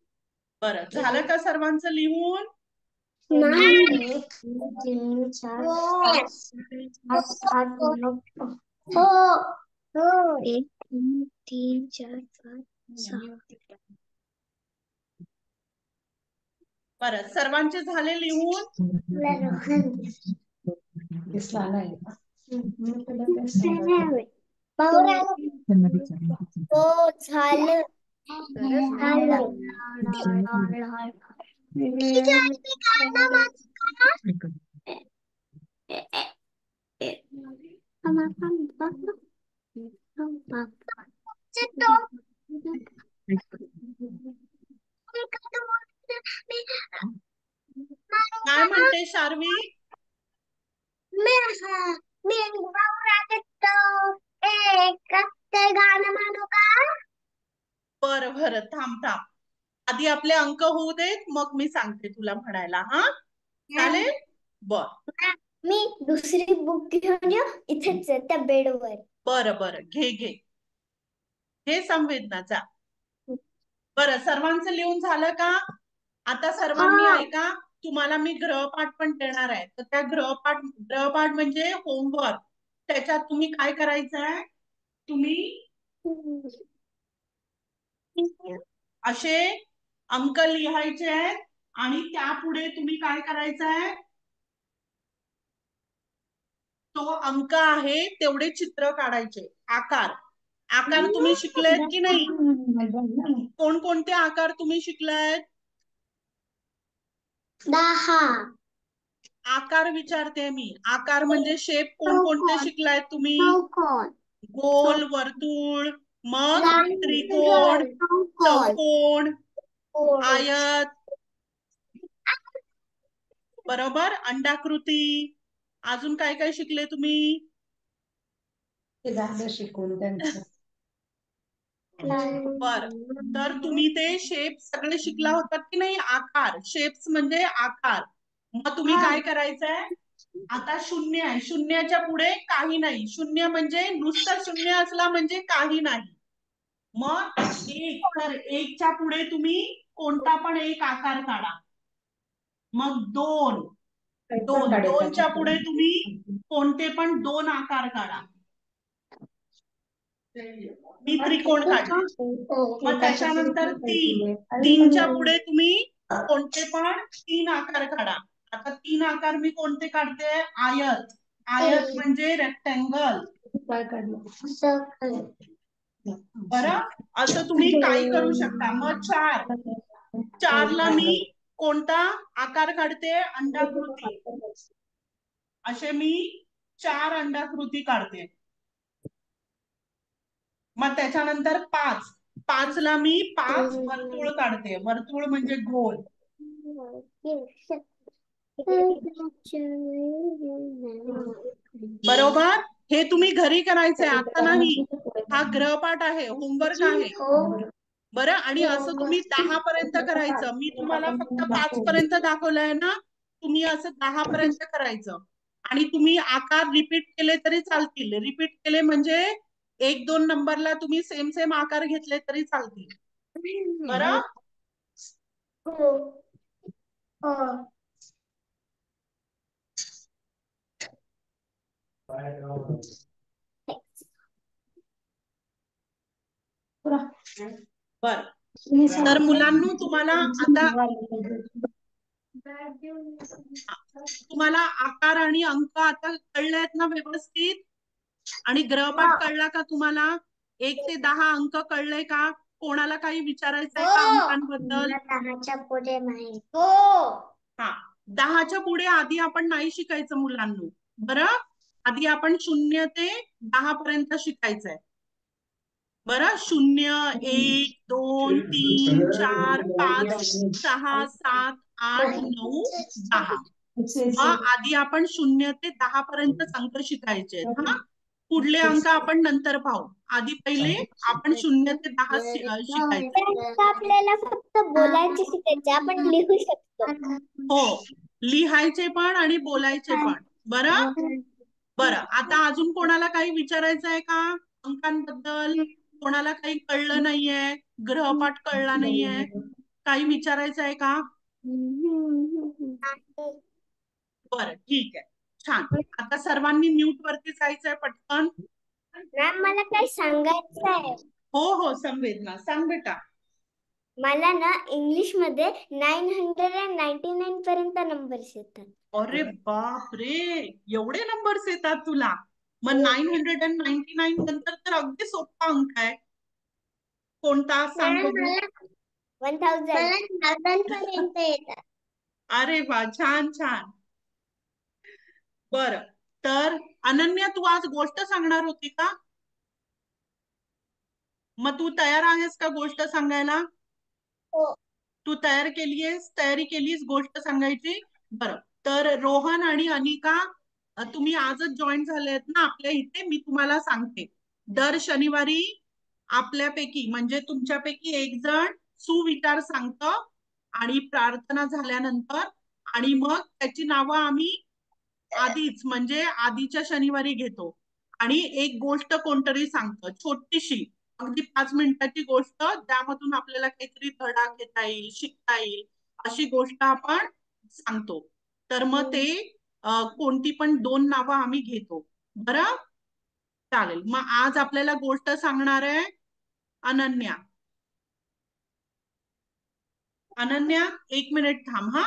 S3: बरं, झालं का सर्वांचं लिहून?
S2: 9, 3, 4, 5, 6, 7, 9. हो. 1, 2, 3, 4, 5, 6.
S3: बरं, सर्वांचे झाले लिहून?
S4: दिसला नाही का?
S2: हो, झालं.
S3: काय म्हणते शार्वी?
S2: ते गाणं म्हणू का?
S3: बरं बरं, थांब थांब. आधी आपले अंक होऊ देत, मग मी सांगते तुला म्हणायला. हा, चालेल? बर
S2: मी दुसरी बुक घेऊन येऊ इथेच आहे, त्या बेडवर.
S3: बरं बरं, घे घे घे संवेदना, जा. बरं, सर्वांचं लिहून झालं का? आता सर्वांनी
S2: हा.
S3: ऐका, तुम्हाला मी गृहपाठ पण देणार आहे. तर त्या गृहपाठ म्हणजे होमवर्क. त्याच्यात तुम्ही काय करायचं आहे? तुम्ही असे अंक लिहायचे आहेत आणि त्यापुढे तुम्ही काय करायचं आहे? तो अंक आहे तेवढे चित्र काढायचे. आकार तुम्ही शिकलेत की नाही? कोणकोणते आकार तुम्ही शिकलायत?
S2: 10.
S3: आकार विचारते मी. आकार म्हणजे शेप कोणकोणते शिकलायत तुम्ही?
S2: चौकोन.
S3: गोल, वर्तुळ, मग त्रिकोण,
S2: चौकोन.
S3: चौकोन, आयत, बरोबर, अंडाकृती. अजून काय काय शिकले तुम्ही?
S4: ते झालं शिकून त्यांचं.
S3: बर, तर तुम्ही ते शेप सगळे शिकला होतात की नाही? आकार, शेप्स म्हणजे आकार. मग तुम्ही काय करायचंय? आता 0 आहे, शून्याच्या पुढे काही नाही. 0 म्हणजे नुसतं 0 असला म्हणजे काही नाही. मग 1, तर 1च्या पुढे तुम्ही कोणता पण एक आकार काढा. मग 2, दोनच्या पुढे तुम्ही कोणते पण 2 आकार काढा. मी त्रिकोण काढले. मग त्याच्यानंतर 3च्या पुढे तुम्ही कोणते पण 3 आकार काढा. आता 3 आकार मी कोणते काढते? आयत म्हणजे रेक्टँगल. बरं, असं तुम्ही काही करू शकता. मग 4ला मी कोणता आकार काढते? अंडाकृती. असे मी 4 अंडाकृती काढते. मग त्याच्यानंतर 5ला मी 5 वर्तुळ काढते. वर्तुळ म्हणजे गोल. बरोबर, हे तुम्ही घरी करायचंय, आता नाही. हा गृहपाठ आहे, होमवर्क आहे. बरं, आणि असं तुम्ही 10 पर्यंत करायचं. मी तुम्हाला फक्त 5 पर्यंत दाखवलंय ना, तुम्ही असं 10 पर्यंत करायचं. आणि तुम्ही आकार रिपीट केले तरी चालतील. रिपीट केले म्हणजे 1-2 नंबरला तुम्ही सेम सेम आकार घेतले तरी चालतील. बरं, बर. तर मुलांनो तुम्हाला आकार आणि अंक आता कळले आहेत ना व्यवस्थित? आणि ग्रहपाठ कळला का तुम्हाला? 1 ते 10 अंक कळले का? कोणाला काही विचारायचं आहे का अंकांबद्दल?
S2: 10च्या पुढे नाही. हो.
S3: हा, 10च्या पुढे आधी आपण नाही शिकायचं मुलांनो. बरं, आधी आपण 0 ते 10 पर्यंत शिकायचंय. बरं, 0, 1, 2, 3, 4, 5, 6, 7, 8, 9, 10. मग आधी आपण 0 ते 10 पर्यंतच अंक शिकायचे आहेत. हा, पुढले अंक आपण नंतर पाहू. आधी पहिले आपण 0 ते 10 शिकायचे.
S2: त्यानंतर आपल्याला फक्त बोलायचे शिकायचे, आपण लिहू शकतो.
S3: हो, लिहायचे पण आणि बोलायचे पण. बरं बरं, आता अजून कोणाला काही विचारायचं आहे का अंकांबद्दल? कोणाला काही कळलं नाहीये? ग्रहपाठ कळला नाहीये? काही विचारायचं आहे का? बरं, ठीक आहे, छान. आता सर्वांनी म्यूट वरती जायचंय पटकन.
S2: मॅम, मला काही सांगायचं आहे.
S3: हो, संवेदना सांग बेटा.
S2: मला ना इंग्लिश मध्ये 999 पर्यंत नंबर्स येतात.
S3: अरे बाप रे, एवढे नंबर्स येतात तुला? मग 999 नंतर तर अगदी सोपा अंक आहे. कोणता सांग बघू?
S2: 1000 पर्यंत येतात.
S3: अरे वा, छान छान. बरं, तर अनन्या, तू आज गोष्ट सांगणार होती का? मग तू तयार आहेस का गोष्ट सांगायला?
S2: हो.
S3: तू तयारी केलीस गोष्ट सांगायची? बरं, तर रोहन आणि अनिका, तुम्ही आजच जॉईन झाले आहेत ना आपल्या इथे. मी तुम्हाला सांगते, दर शनिवारी आपल्यापैकी म्हणजे तुमच्यापैकी एक जण सुविचार सांगतं आणि प्रार्थना झाल्यानंतर, आणि मग त्याची नावं आम्ही आधीच म्हणजे आधीच्या शनिवारी घेतो. आणि एक गोष्ट कोणतरी सांगतं, छोटीशी, अगदी 5 मिनिटाची गोष्ट, त्यामधून आपल्याला काहीतरी धडा घेता येईल, शिकता येईल, अशी गोष्ट आपण सांगतो. तर मग ते कोणती पण 2 नावं आम्ही घेतो. बरं, चालेल. मग आज आपल्याला गोष्ट सांगणार आहे अनन्या. अनन्या, 1 मिनिट थांब. हा,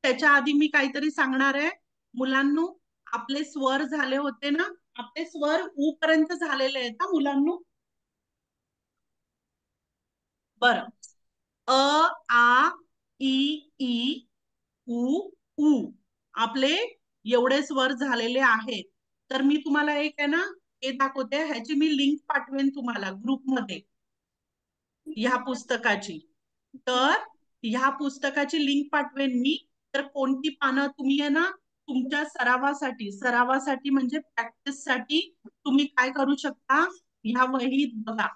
S3: त्याच्या आधी मी काहीतरी सांगणार आहे मुलांनो. आपले स्वर झाले होते ना, आपले स्वर उ पर्यंत झालेले आहेत ना मुलांनो? बरं, अ, आ, ई, उ, उ, आपले एवढे स्वर झालेले आहेत. तर मी तुम्हाला एक आहे ना हे दाखवते, ह्याची मी लिंक पाठवेन तुम्हाला ग्रुपमध्ये, ह्या पुस्तकाची. तर ह्या पुस्तकाची लिंक पाठवेन मी. तर कोणती पानं तुम्ही आहे ना तुमच्या सरावासाठी म्हणजे प्रॅक्टिससाठी तुम्ही काय करू शकता, ह्या वहीत बघा.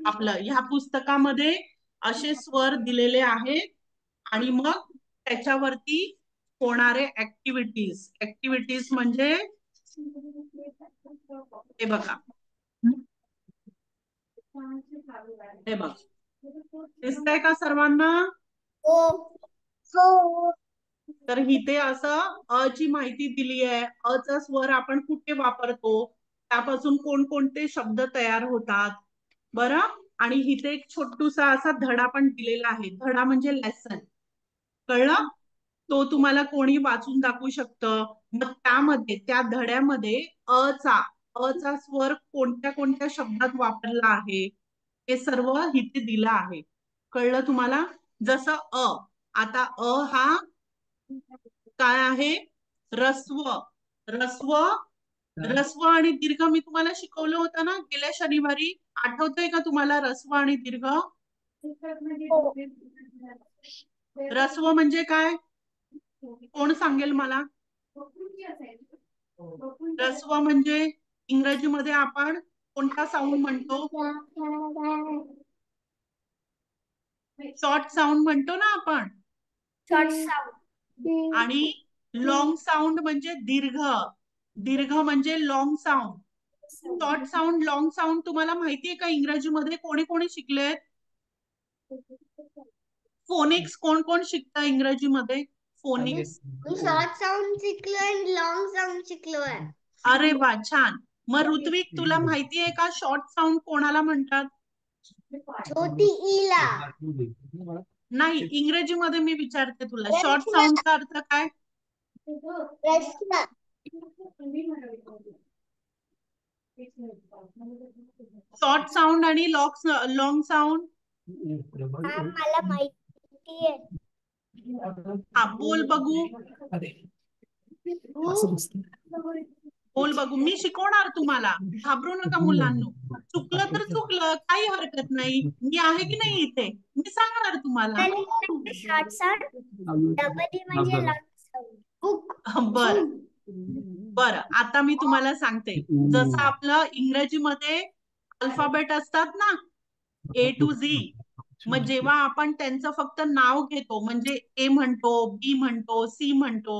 S3: आपलं ह्या पुस्तकामध्ये असे स्वर दिलेले आहेत आणि मग त्याच्यावरती होणारे ऍक्टिव्हिटीज म्हणजे हे बघा, हे बघ, दिसतंय का सर्वांना?
S2: हो.
S3: तर इथे असं अ ची माहिती दिली आहे. अ चा स्वर आपण कुठे वापरतो, त्यापासून कोणकोणते शब्द तयार होतात. बरं, आणि इथे एक छोटूसा असा धडा पण दिलेला आहे. धडा म्हणजे लेसन, कळलं? तो तुम्हाला कोणी वाचून दाखवू शकतं. मग त्यामध्ये, त्या धड्यामध्ये अ चा स्वर कोणत्या कोणत्या शब्दात वापरला आहे हे सर्व इथे दिलं आहे. कळलं तुम्हाला? जसं आता हा काय आहे? रस्व. रस्व आणि दीर्घ मी तुम्हाला शिकवलं होतं ना गेल्या शनिवारी. आठवतंय का तुम्हाला रस्व आणि दीर्घ? रस्व म्हणजे काय? कोण सांगेल मला? रस्व म्हणजे इंग्रजीमध्ये आपण कोणता साऊंड म्हणतो? शॉर्ट साऊंड म्हणतो ना आपण.
S2: Short sound.
S3: आणि लॉंग साऊंड म्हणजे दीर्घ म्हणजे long sound. Short sound, long sound तुम्हाला माहितीये का इंग्रजीमध्ये कोणी कोणी शिकलेत? फोनिक्स कोण कोण शिकतं इंग्रजीमध्ये? फोनिक्स.
S2: शॉर्ट साऊंड शिकलोय आणि लॉंग साऊंड शिकलोय.
S3: अरे वा, छान. मग ऋत्विक, तुला माहितीये का शॉर्ट साऊंड कोणाला म्हणतात?
S2: छोटी ईला.
S3: नाही, इंग्रजीमध्ये मी विचारते तुला, शॉर्ट
S2: रस्ना.
S3: साऊंडचा अर्थ काय?
S2: रस्ना.
S3: शॉर्ट साऊंड आणि लॉंग साऊंड.
S2: हा मला माहिती आहे.
S3: हा, बोल बघू.
S5: अरे असं दिसतं.
S3: बोल बघू, मी शिकवणार तुम्हाला, घाबरू नका मुलांनो. चुकलं तर चुकलं, काही हरकत नाही, मी आहे की नाही इथे, मी सांगणार तुम्हाला.
S2: Short sound. डबल ई म्हणजे लॉंग साऊंड. बुक.
S3: बर बर, आता मी तुम्हाला सांगते. जसं आपलं इंग्रजीमध्ये अल्फाबेट असतात ना, A to Z, मग जेव्हा आपण त्यांचं फक्त नाव घेतो, म्हणजे ए म्हणतो, बी म्हणतो, सी म्हणतो,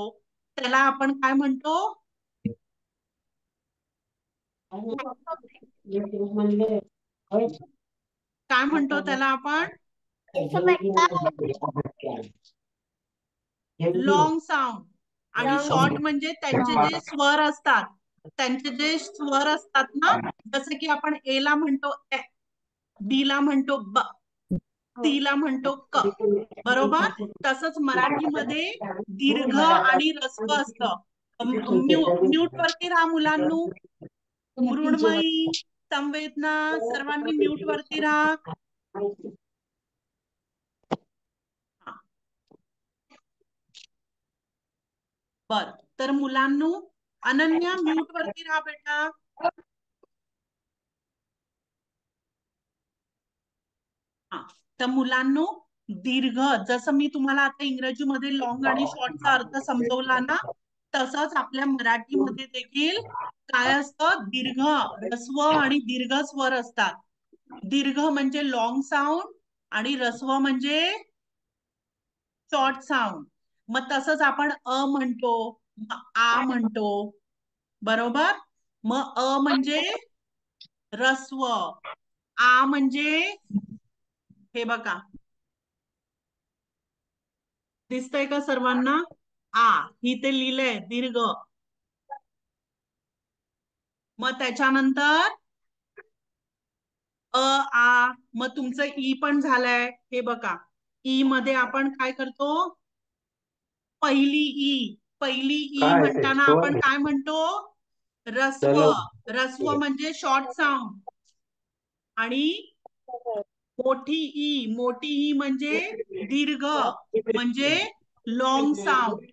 S3: त्याला आपण काय म्हणतो? काय म्हणतो त्याला आपण? Long sound. आणि शॉर्ट म्हणजे त्यांचे जे स्वर असतात, ना, जसं की आपण ए ला म्हणतो ए, बी ला म्हणतो ब, सी ला म्हणतो क, बरोबर. तसंच मराठीमध्ये दीर्घ आणि ऱ्हस्व असतं. म्यूट वरती राहा मुलांनो. मृण्मयी, संवेदना, सर्वांनी म्यूट वरती राहा. बर, तर मुलांनो, अनन्या म्यूट वरती राहा बेटा. हा, तर मुलांनो, दीर्घ, जसं मी तुम्हाला आता इंग्रजीमध्ये लॉंग आणि शॉर्टचा अर्थ समजवला ना, तसंच आपल्या मराठीमध्ये देखील काय असतं? दीर्घ, ऱ्हस्व आणि दीर्घ स्वर असतात. दीर्घ म्हणजे लॉंग साऊंड आणि ऱ्हस्व म्हणजे शॉर्ट साऊंड. मग तसंच आपण अ म्हणतो, आ म्हणतो, बरोबर. मग अ म्हणजे ऱ्हस्व, आ म्हणजे, हे बघा, दिसतंय का सर्वांना? आ, ही ते लिहिलंय दीर्घ. मग त्याच्यानंतर अ, आ, मग तुमचं ई पण झालंय, हे बघा. ई मध्ये आपण काय करतो? पहिली ई म्हणताना आपण काय म्हणतो? ऱ्हस्व. ऱ्हस्व म्हणजे शॉर्ट साऊंड. आणि मोठी ई म्हणजे दीर्घ, म्हणजे लॉंग साऊंड.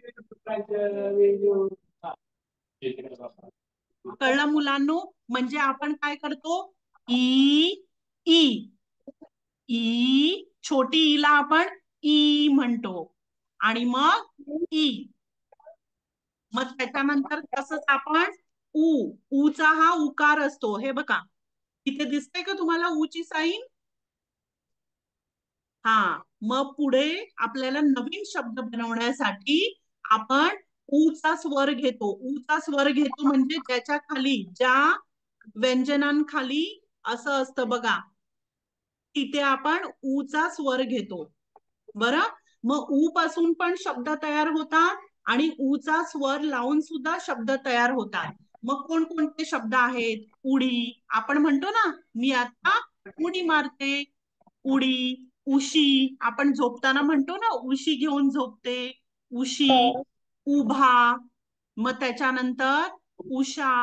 S3: कळलं मुलांनो? म्हणजे आपण काय करतो? ई, ई, ई, छोटी ईला आपण ई म्हणतो, आणि मग ई. मग त्याच्यानंतर तसंच आपण ऊचा हा उकार असतो, हे बघा, इथे दिसतंय का तुम्हाला ऊची साईन? हा, मग पुढे आपल्याला नवीन शब्द बनवण्यासाठी आपण ऊचा स्वर घेतो. ऊचा स्वर घेतो म्हणजे ज्याच्या खाली, ज्या व्यंजनांखाली असं असतं बघा, तिथे आपण ऊचा स्वर घेतो. बरं, मग ऊ पासून पण शब्द तयार होतात आणि ऊचा स्वर लावून सुद्धा शब्द तयार होतात. मग कोणकोणते शब्द आहेत? उडी, आपण म्हणतो ना, मी आता उडी मारते, उडी. उशी, आपण झोपताना म्हणतो ना, उशी घेऊन झोपते, उशी. उभा, मग त्याच्यानंतर उषा,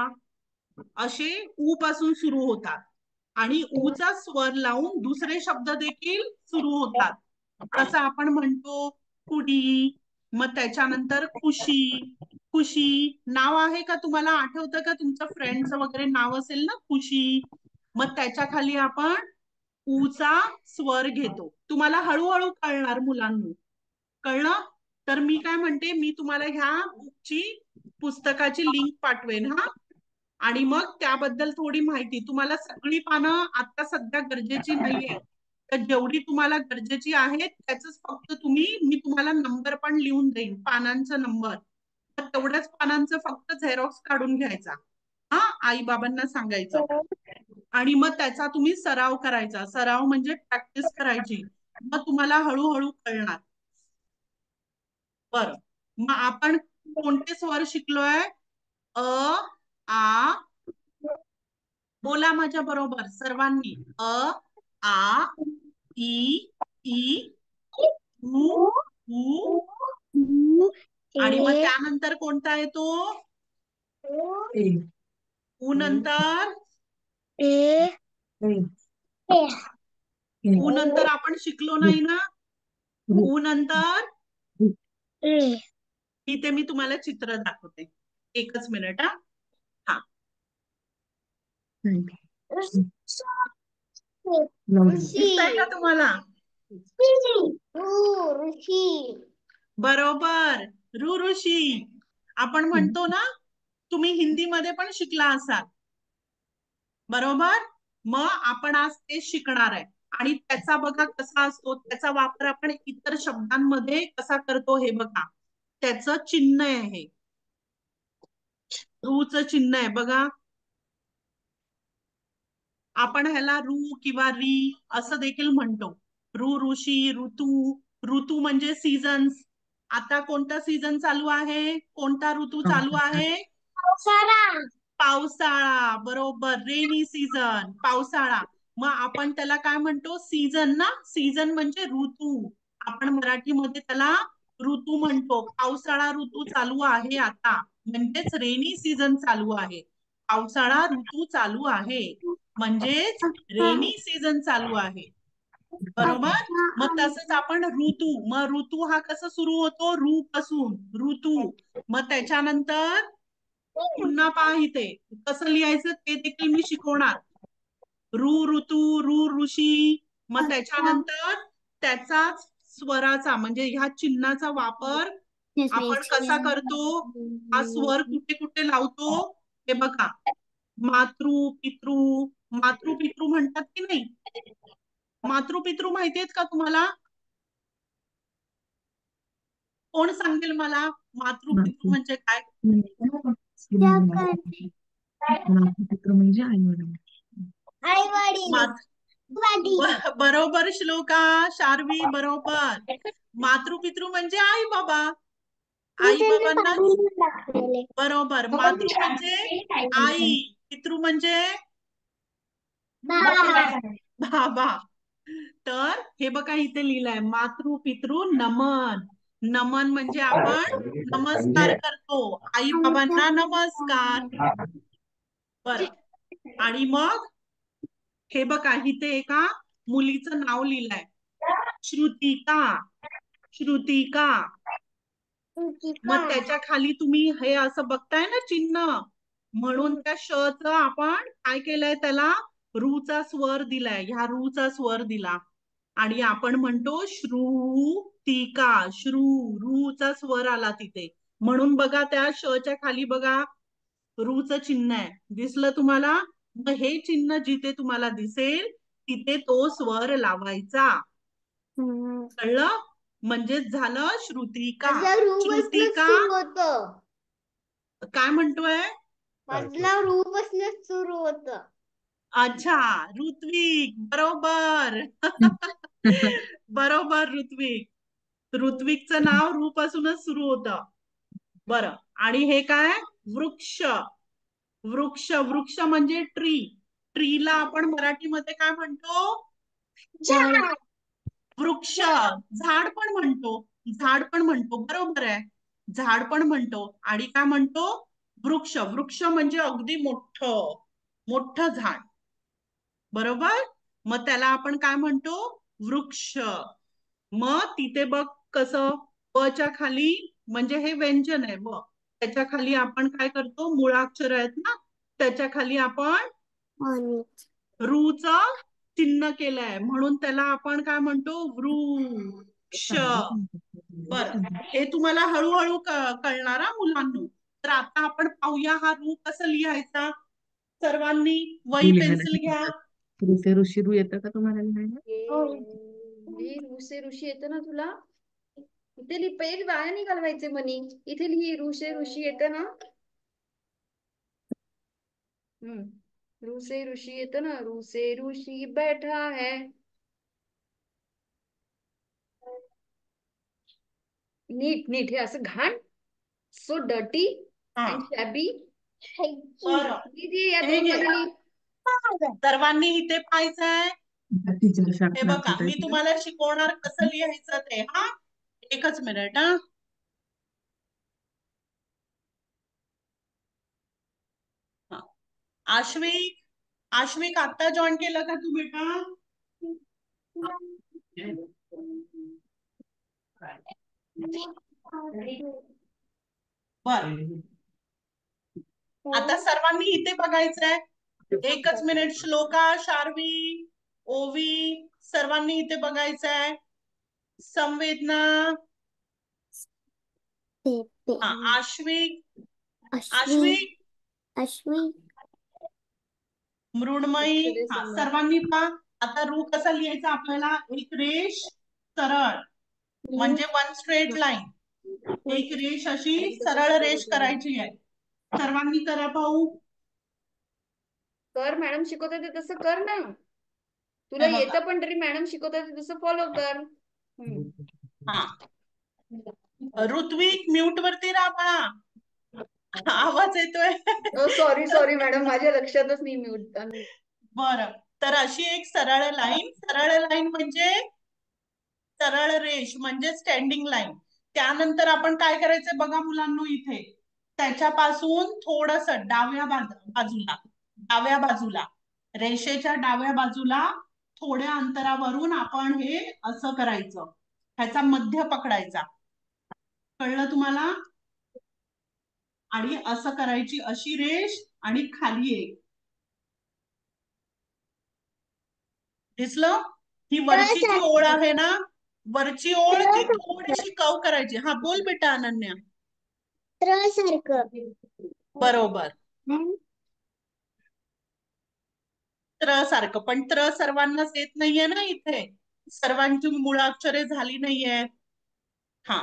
S3: असे ऊ पासून सुरू होतात. आणि ऊचा स्वर लावून दुसरे शब्द देखील सुरू होतात. जसं आपण म्हणतो कुडी, मग त्याच्यानंतर खुशी. खुशी नाव आहे का तुम्हाला? आठवतं का तुमच्या फ्रेंडचं वगैरे नाव असेल ना, खुशी? मग त्याच्या खाली आपण ऊचा स्वर घेतो. तुम्हाला हळूहळू कळणार मुलांनो, कळलं? तर मी काय म्हणते, मी तुम्हाला ह्या बुकची, पुस्तकाची लिंक पाठवेन हा, आणि मग त्याबद्दल थोडी माहिती. तुम्हाला सगळी पानं आता सध्या गरजेची नाहीये, तर जेवढी तुम्हाला गरजेची आहेत त्याच फक्त मी तुम्हाला नंबर पण लिहून देईन, पानांचा नंबर, तर तेवढ्याच पानांचं फक्त झेरॉक्स काढून घ्यायचा. हा, आई बाबांना सांगायचं, आणि मग त्याचा तुम्ही सराव करायचा. सराव म्हणजे प्रॅक्टिस करायची, मग तुम्हाला हळूहळू कळणार. बरं, मग आपण कोणते स्वर शिकलोय? अ, आ, बोला माझ्या बरोबर सर्वांनी. अ, आ, ई, उ, ऊ, आणि मग त्यानंतर कोणता येतो?
S5: ए
S3: ऊ नंतर ऊ नंतर आपण शिकलो नाही ना. ऊ नंतर इथे मी तुम्हाला चित्र दाखवते. एकच मिनिट हा. हा दिसतंय का तुम्हाला?
S2: ऋषी.
S3: बरोबर, ऋषी. आपण म्हणतो ना, तुम्ही हिंदीमध्ये पण शिकला असाल, बरोबर. मग आपण आज ते शिकणार आहे आणि त्याचा बघा कसा असतो, त्याचा वापर आपण इतर शब्दांमध्ये कसा करतो हे बघा. त्याचं चिन्ह आहे हे, चं चिन्ह आहे बघा. आपण ह्याला रू किंवा री असं देखील म्हणतो. ऋषी, ऋतू. ऋतू म्हणजे सीझन्स. आता कोणता सीझन चालू आहे? कोणता ऋतू चालू आहे? पावसाळा. बरोबर, रेनी सीझन, पावसाळा. मग आपण त्याला काय म्हणतो? सीझन ना. सीझन म्हणजे ऋतू. आपण मराठीमध्ये त्याला ऋतू म्हणतो. पावसाळा ऋतू चालू आहे आता, म्हणजेच रेनी सीझन चालू आहे. पावसाळा ऋतू चालू आहे म्हणजेच रेनी सीझन चालू आहे, बरोबर. मग तसंच आपण ऋतू. मग ऋतू हा कसा सुरू होतो? रू पासून ऋतू. मग त्याच्यानंतर पुन्हा पहा इथे कसं लिहायचं ते देखील मी शिकवणार. ऋतू, ऋषी. मग त्याच्यानंतर त्याचाच स्वराचा म्हणजे ह्या चिन्हाचा वापर आपण कसा करतो? हा स्वर कुठे कुठे लावतो हे बघा. मातृ, पितृ. मातृ पितृ म्हणतात की नाही? मातृ पितृ माहितीयेत का तुम्हाला? कोण सांगेल मला मातृ पितृ म्हणजे काय?
S5: पितृ म्हणजे आई वडील.
S2: आई वडील.
S3: बरोबर श्लोका, शार्वी, बरोबर. मातृ पितृ म्हणजे आई बाबा. आई बाबांना बरोबर. मातृ म्हणजे आई, पितृ म्हणजे बाबा. तर हे बघा इथे लिहिलंय मातृ पितृ नमन. नमन म्हणजे आपण नमस्कार करतो, आई बाबांना नमस्कार. बर, आणि मग हे बघा इथे एका मुलीचं नाव लिहिलंय, श्रुतिका. श्रुतिका. मग त्याच्या खाली तुम्ही हे असं बघताय ना चिन्ह, म्हणून त्या श च आपण काय केलंय? त्याला चा स्वर दिलाय. ह्या चा स्वर दिला आणि आपण म्हणतो श्रुतिका. चा स्वर आला तिथे, म्हणून बघा त्या श च्या खाली बघा चं चिन्ह आहे. दिसलं तुम्हाला? मग हे चिन्ह जिथे तुम्हाला दिसेल तिथे तो स्वर लावायचा. कळलं? म्हणजेच झालं श्रुतिका. श्रुतिका. काय म्हणतोय?
S2: सुरू होत.
S3: अच्छा, ऋत्विक. बरोबर. बरोबर, ऋत्विक. ऋत्विकचं नाव रू पासूनच सुरू होतं. बरं, आणि हे काय? वृक्ष. वृक्ष. वृक्ष म्हणजे ट्री. ट्रीला आपण मराठीमध्ये काय म्हणतो? वृक्ष. झाड पण म्हणतो. झाड पण म्हणतो, बरोबर आहे. झाड पण म्हणतो. आणि काय म्हणतो? वृक्ष. वृक्ष म्हणजे अगदी मोठं मोठं झाड, बरोबर. मग त्याला आपण काय म्हणतो? वृक्ष. मग तिथे बघ कसं व च्या खाली म्हणजे हे व्यंजन आहे व, त्याच्या खाली आपण काय करतो? मुळाक्षर आहेत ना, त्याच्या खाली आपण च चिन्ह केलंय, म्हणून त्याला आपण काय म्हणतो? वृक्ष. बर, हे तुम्हाला हळूहळू कळणार हा मुलांनो. तर आता आपण पाहूया हा रू कसं लिहायचा. सर्वांनी वही पेन्सिल घ्या.
S5: ऋषी रू येतं का तुम्हाला लिहायला?
S6: ऋषे ऋषी येतं ना तुला? इथे लिहि, पहिले वाया नाही घालवायचे मनी. इथे लिहि ऋषे ऋषी येतं ना? ऋषे ऋषी येतं ना? ऋषे ऋषी बैठा है. नीट नीट, हे असं घाण, सो डर्टी अँड शॅबी.
S3: बरं, हे घे. सर्वांनी इथे पाहायचंय. हे बघा मी तुम्हाला शिकवणार कसं लिहायचं ते. हा, एकच मिनिट. हा, आश्विक, आश्विक आता जॉईन केलं का तू बेटा? बर, आता सर्वांनी इथे बघायचंय. एकच मिनिट. श्लोका, शार्वी, ओवी, सर्वांनी इथे बघायचंय. संवेदना, हा, आश्विक, आश्विक, मृण्मयी, हा, सर्वांनी पहा. आता रू कसा लिहायचा आपल्याला? एक रेष सरळ, म्हणजे वन स्ट्रेट लाईन. एक रेष अशी सरळ रेष करायची आहे. सर्वांनी करा पाहू.
S6: कर, मॅडम शिकवतात ते तसं कर ना. तुला
S3: हे बघा.
S6: येतं पण तरी मॅडम शिकवतात ते तसं फॉलो कर.
S3: हा, ऋत्विक म्यूट वरती राहा बाळा. आवाज येतोय.
S6: सॉरी सॉरी मॅडम, माझ्या लक्षातच नाही म्यूट.
S3: बरं, तर अशी एक सरळ लाईन म्हणजे सरळ रेष म्हणजे स्टँडिंग लाईन. त्यानंतर आपण काय करायचं बघा मुलांनो, इथे त्याच्यापासून थोडस डाव्या बाजूला रेषेच्या डाव्या बाजूला थोड्या अंतरावरून आपण हे असं करायचं. ह्याचा मध्य पकडायचा. कळलं तुम्हाला? आणि असं करायची अशी रेष आणि खाली एक. दिसलं? ही वरची जी ओळ आहे ना, वरची ओळ ती थोडीशी कव करायची. हा, बोल बेटा अनन्या. बरोबर, त्र सारखं. पण त्र सर्वांनाच येत नाहीये ना इथे. सर्वांची मुळाक्षरे झाली नाहीये. हा,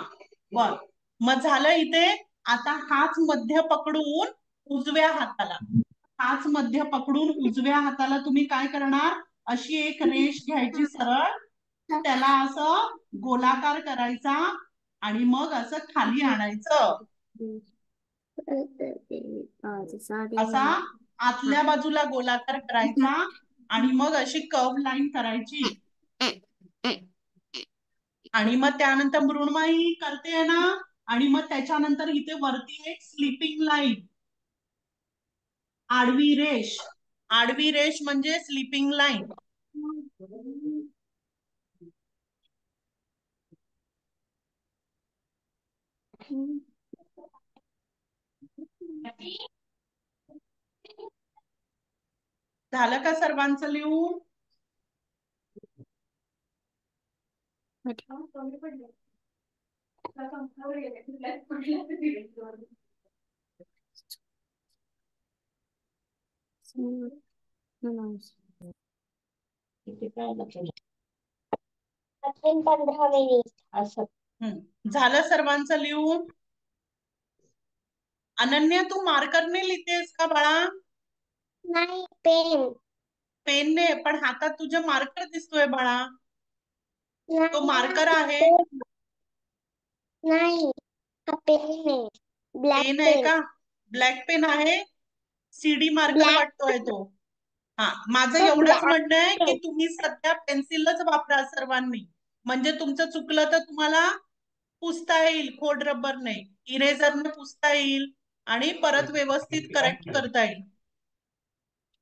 S3: बर, मग झालं इथे. आता हाच मध्य पकडून उजव्या हाताला तुम्ही काय करणार? अशी एक रेष घ्यायची सरळ, त्याला असं गोलाकार करायचा आणि मग असं खाली आणायचं. असा आतल्या बाजूला गोलाकार करायचा आणि मग अशी कर्व लाईन करायची. आणि मग त्यानंतर मृण्मयी करते ना, आणि मग त्याच्यानंतर इथे वरती एक स्लिपिंग लाईन, आडवी रेष म्हणजे स्लिपिंग लाईन. झालं का सर्वांचं लिहून? झालं सर्वांचं लिहून? अनन्या, तू मार्करने लिहितेस का बाळा?
S2: नाही,
S3: पेनने. पण हातात तुझ्या मार्कर दिसतोय बाळा. तो मार्कर आहे?
S2: नाही, हा पेन आहे. ब्लॅक
S3: पेन आहे का? ब्लॅक पेन आहे? सीडी मार्कर वाटतोय तो. हा, माझं एवढंच म्हणणं आहे की तुम्ही सध्या पेन्सिलच वापरा सर्वांनी. म्हणजे तुमचं चुकलं तर तुम्हाला पुसता येईल. खोड रबरने, इरेझरने पुसता येईल आणि परत व्यवस्थित करेक्ट करता येईल.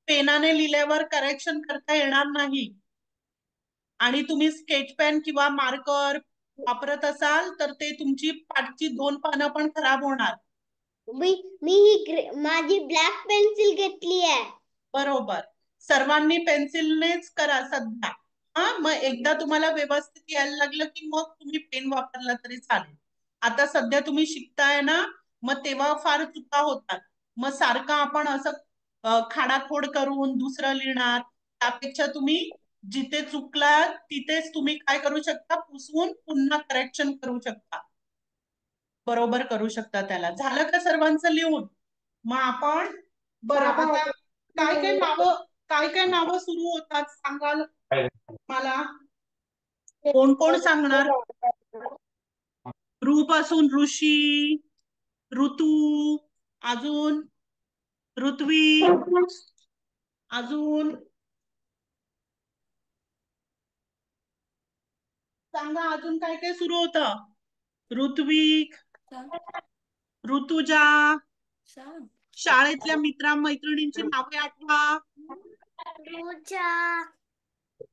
S3: पेनाने लिहिल्यावर करेक्शन करता येणार नाही. आणि तुम्ही स्केच पेन किंवा मार्कर वापरत असाल तर ते तुमची पाठची 2 पानं पण खराब होणार.
S2: माझी ब्लॅक पेन्सिल घेतली आहे.
S3: बरोबर, सर्वांनी पेन्सिलनेच करा सध्या. हा, मग एकदा तुम्हाला व्यवस्थित यायला लागलं की मग तुम्ही पेन वापरला तरी चालेल. आता सध्या तुम्ही शिकताय ना, मग तेव्हा फार चुका होतात. मग सारखं आपण असं खाडाखोड करून दुसरं लिहिणार, त्यापेक्षा तुम्ही जिथे चुकला तिथेच तुम्ही काय करू शकता? पुसवून पुन्हा करेक्शन करू शकता, बरोबर करू शकता त्याला. झालं का सर्वांचं लिहून? मग आपण बरं, आता काय काय नावं सुरू होतात सांगाल मला? कोण कोण सांगणार? रू पासून ऋषी, ऋतू, अजून ऋत्वी, अजून सांगा अजून काय काय सुरू होतं? ऋत्विक, ऋतुजा, शाळेतल्या मित्र मैत्रिणींची नावे आठवा.
S2: रुचा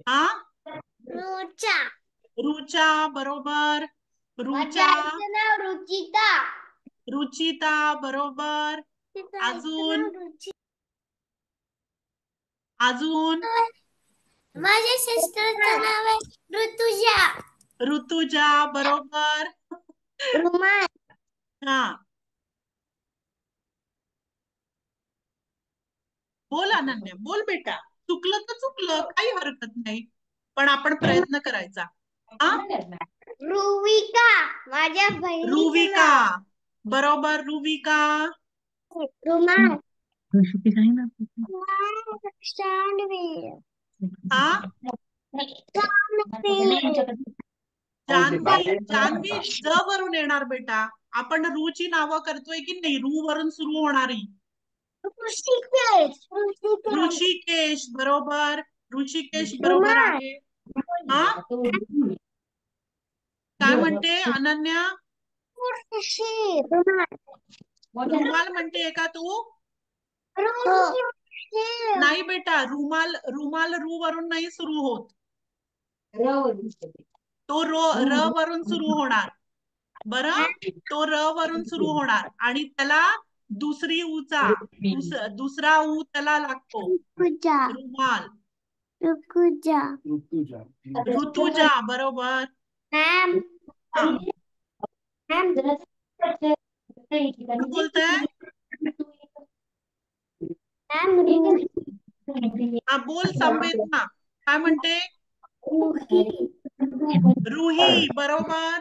S3: हा,
S2: रुचा
S3: रुचा बरोबर,
S2: माझ्या
S3: रुचा,
S2: आईचं नाव रुचिता.
S3: रुचिता बरोबर,
S2: तिचं आईचं
S3: अजून?
S2: नाव रुची.
S3: अजून?
S2: माझ्या सिस्टरचं नाव आहे ऋतुजा.
S3: ऋतुजा बरोबर.
S2: रुमाल
S3: हा, बोल अनन्या, बोल बेटा. चुकलं तर चुकलं, काही हरकत नाही, पण आपण प्रयत्न करायचा. हा,
S2: रुविका माझ्या बहिणीचं
S3: रुविका
S2: नाव.
S3: बरोबर, रुविका.
S2: रुमाल
S3: हा, जान्हवी, जान्हवी ज वरून येणार बेटा. आपण रूची नावं करतोय की नाही, रू वरून सुरू होणारी. ऋषिकेश बरोबर, ऋषिकेश बरोबर आहे. हा, काय म्हणते अनन्या? रुमाल म्हणते का तू? नाही बेटा, रुमाल, रुमाल रू वरून नाही सुरू होत, तो र वरून सुरू होणार. बरं, तो र वरून सुरू होणार आणि त्याला दुसरी ऊचा, दुसरा ऊ त्याला लागतो. रुमाल. ऋतुजा बरोबर.
S2: मॅम
S3: हा,
S2: मॅम
S3: काय बोलताय? हा, बोल संवेदना, काय म्हणते? रुही बरोबर,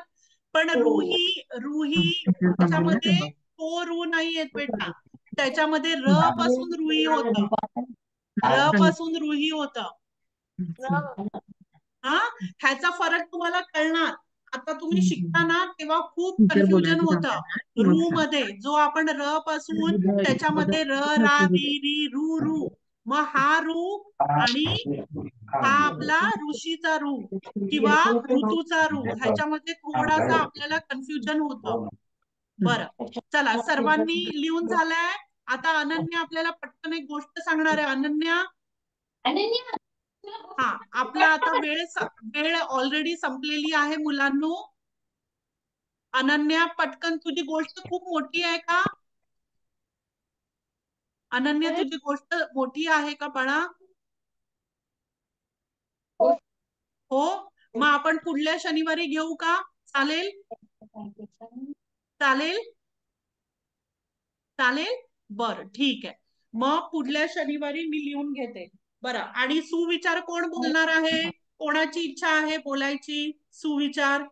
S3: पण रुही, रुही त्याच्यामध्ये तो रू नाही येत बेटा, त्याच्यामध्ये र पासून रुही होत, र पासून रुही होत. हा, ह्याचा फरक तुम्हाला कळणार. आता तुम्ही शिकताना तेव्हा खूप कन्फ्युजन होतं. रू मध्ये जो आपण र पासून त्याच्यामध्ये र रा री री रू रू, मग हा रू आणि हा आपला ऋषीचा रू किंवा ऋतूचा रू, ह्याच्यामध्ये थोडासा आपल्याला कन्फ्युजन होतं. बरं, चला सर्वांनी लिहून झालंय. आता अनन्या आपल्याला पटकन एक गोष्ट सांगणार आहे. अनन्या, हा, आपला आता वेळ ऑलरेडी संपलेली आहे मुलांनो. अनन्या पटकन, तुझी गोष्ट खूप मोठी आहे का? अनन्या, तुझी गोष्ट मोठी आहे का बाळा? हो, मग आपण पुढल्या शनिवारी घेऊ का? चालेल? चालेल? चालेल, बरं ठीक आहे. मग पुढल्या शनिवारी मी लिहून घेते. बरं, आणि सुविचार कोण बोलणार आहे? कोणाची इच्छा आहे बोलायची? सुविचार.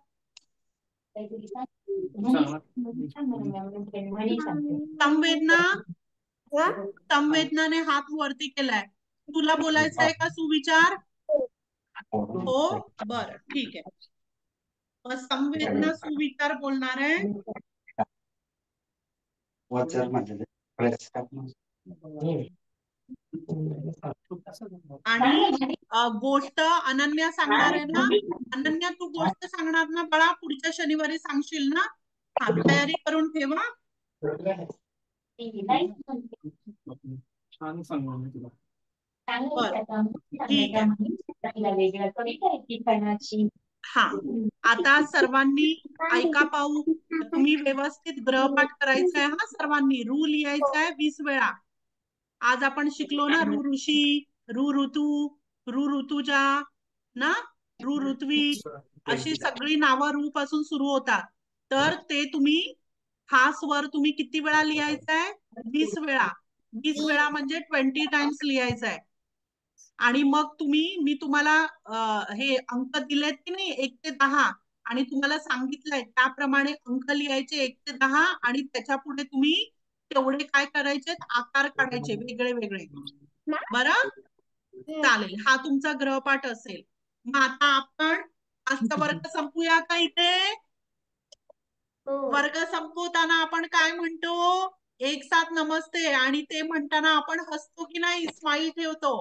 S3: संवेदना, संवेदनाने हात वरती केलाय. तुला बोलायचं आहे का सुविचार? हो, बरं ठीक आहे. मग संवेदना सुविचार बोलणार आहे. आणि गोष्ट अनन्या सांगणार आहे ना? अनन्या, तू गोष्ट सांगणार ना बाळा? पुढच्या शनिवारी सांगशील ना? हा, तयारी करून ठेवा. ठीक आहे. हा, आता सर्वांनी ऐका पाहू. तुम्ही व्यवस्थित ग्रहपाठ करायचा आहे हा सर्वांनी. रू लिहायचा आहे 20 वेळा. आज आपण शिकलो ना, रू ऋषी, रू ऋतू, रू ऋतुजा ना, रू ऋत्वी, अशी सगळी नावं रू पासून सुरू होतात. तर ते तुम्ही, हा स्वर तुम्ही किती वेळा लिहायचा आहे? 20 वेळा. 20 वेळा म्हणजे 20 टाइम्स लिहायचा आहे. आणि मग मी तुम्हाला हे अंक दिलेत की नाही, 1 ते 10, आणि तुम्हाला सांगितलंय त्याप्रमाणे अंक लिहायचे 1 ते 10, आणि त्याच्या पुढे तुम्ही तेवढे काय करायचे? आकार काढायचे वेगळे वेगळे. बरं, चालेल. हा तुमचा ग्रहपाठ असेल. मग आता आपण आजचा वर्ग संपूया का इथे? वर्ग संपवताना आपण काय म्हणतो? एक साथ नमस्ते, आणि ते म्हणताना आपण हसतो की नाही? स्माइल ठेवतो.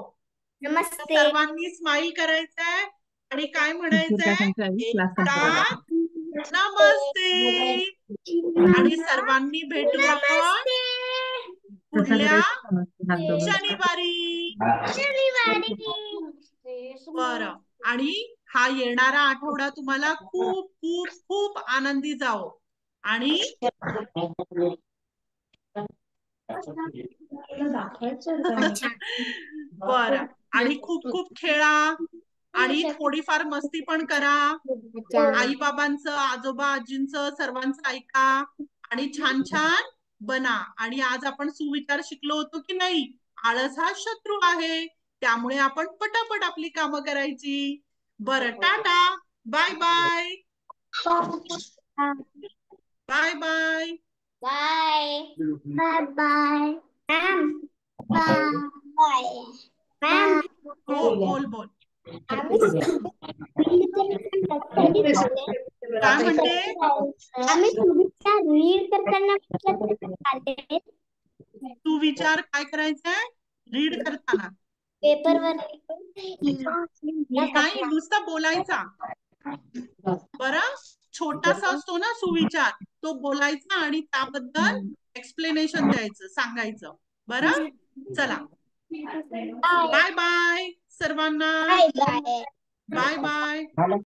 S2: नमस्ते.
S3: सर्वांनी स्माइल करायचंय. आणि काय म्हणायचंय? एकदा नमस्ते. आणि सर्वांनी भेटू आपण पुढल्या शनिवारी. बरं. आणि हा येणारा आठवडा तुम्हाला खूप खूप खूप आनंदी जाओ. आणि बरं. आणि खूप खूप खेळा आणि थोडीफार मस्ती पण करा. आई बाबांचं, आजोबा आजींचं सर्वांचं ऐका आणि छान छान बना. आणि आज आपण सुविचार शिकलो होतो की नाही? आळस हा शत्रू आहे, त्यामुळे आपण पटापट आपली कामं करायची. बरं, tata, bye bye, bye bye.
S2: Bye bye bye ma'am. Bye ma'am.
S3: हो, बोल बोल.
S2: आम्ही
S3: काय म्हणते?
S2: आम्ही सुविचार रीड करताना
S3: सुविचार काय करायचंय रीड करताना?
S2: पेपरवर
S3: नाही, नुसतं बोलायचा. बरं, छोटासा असतो ना सुविचार, तो बोलायचा आणि त्याबद्दल एक्सप्लेनेशन द्यायचं, सांगायचं. बरं, चला, बाय बाय सर्वांना.
S2: Bye bye.
S3: Bye bye.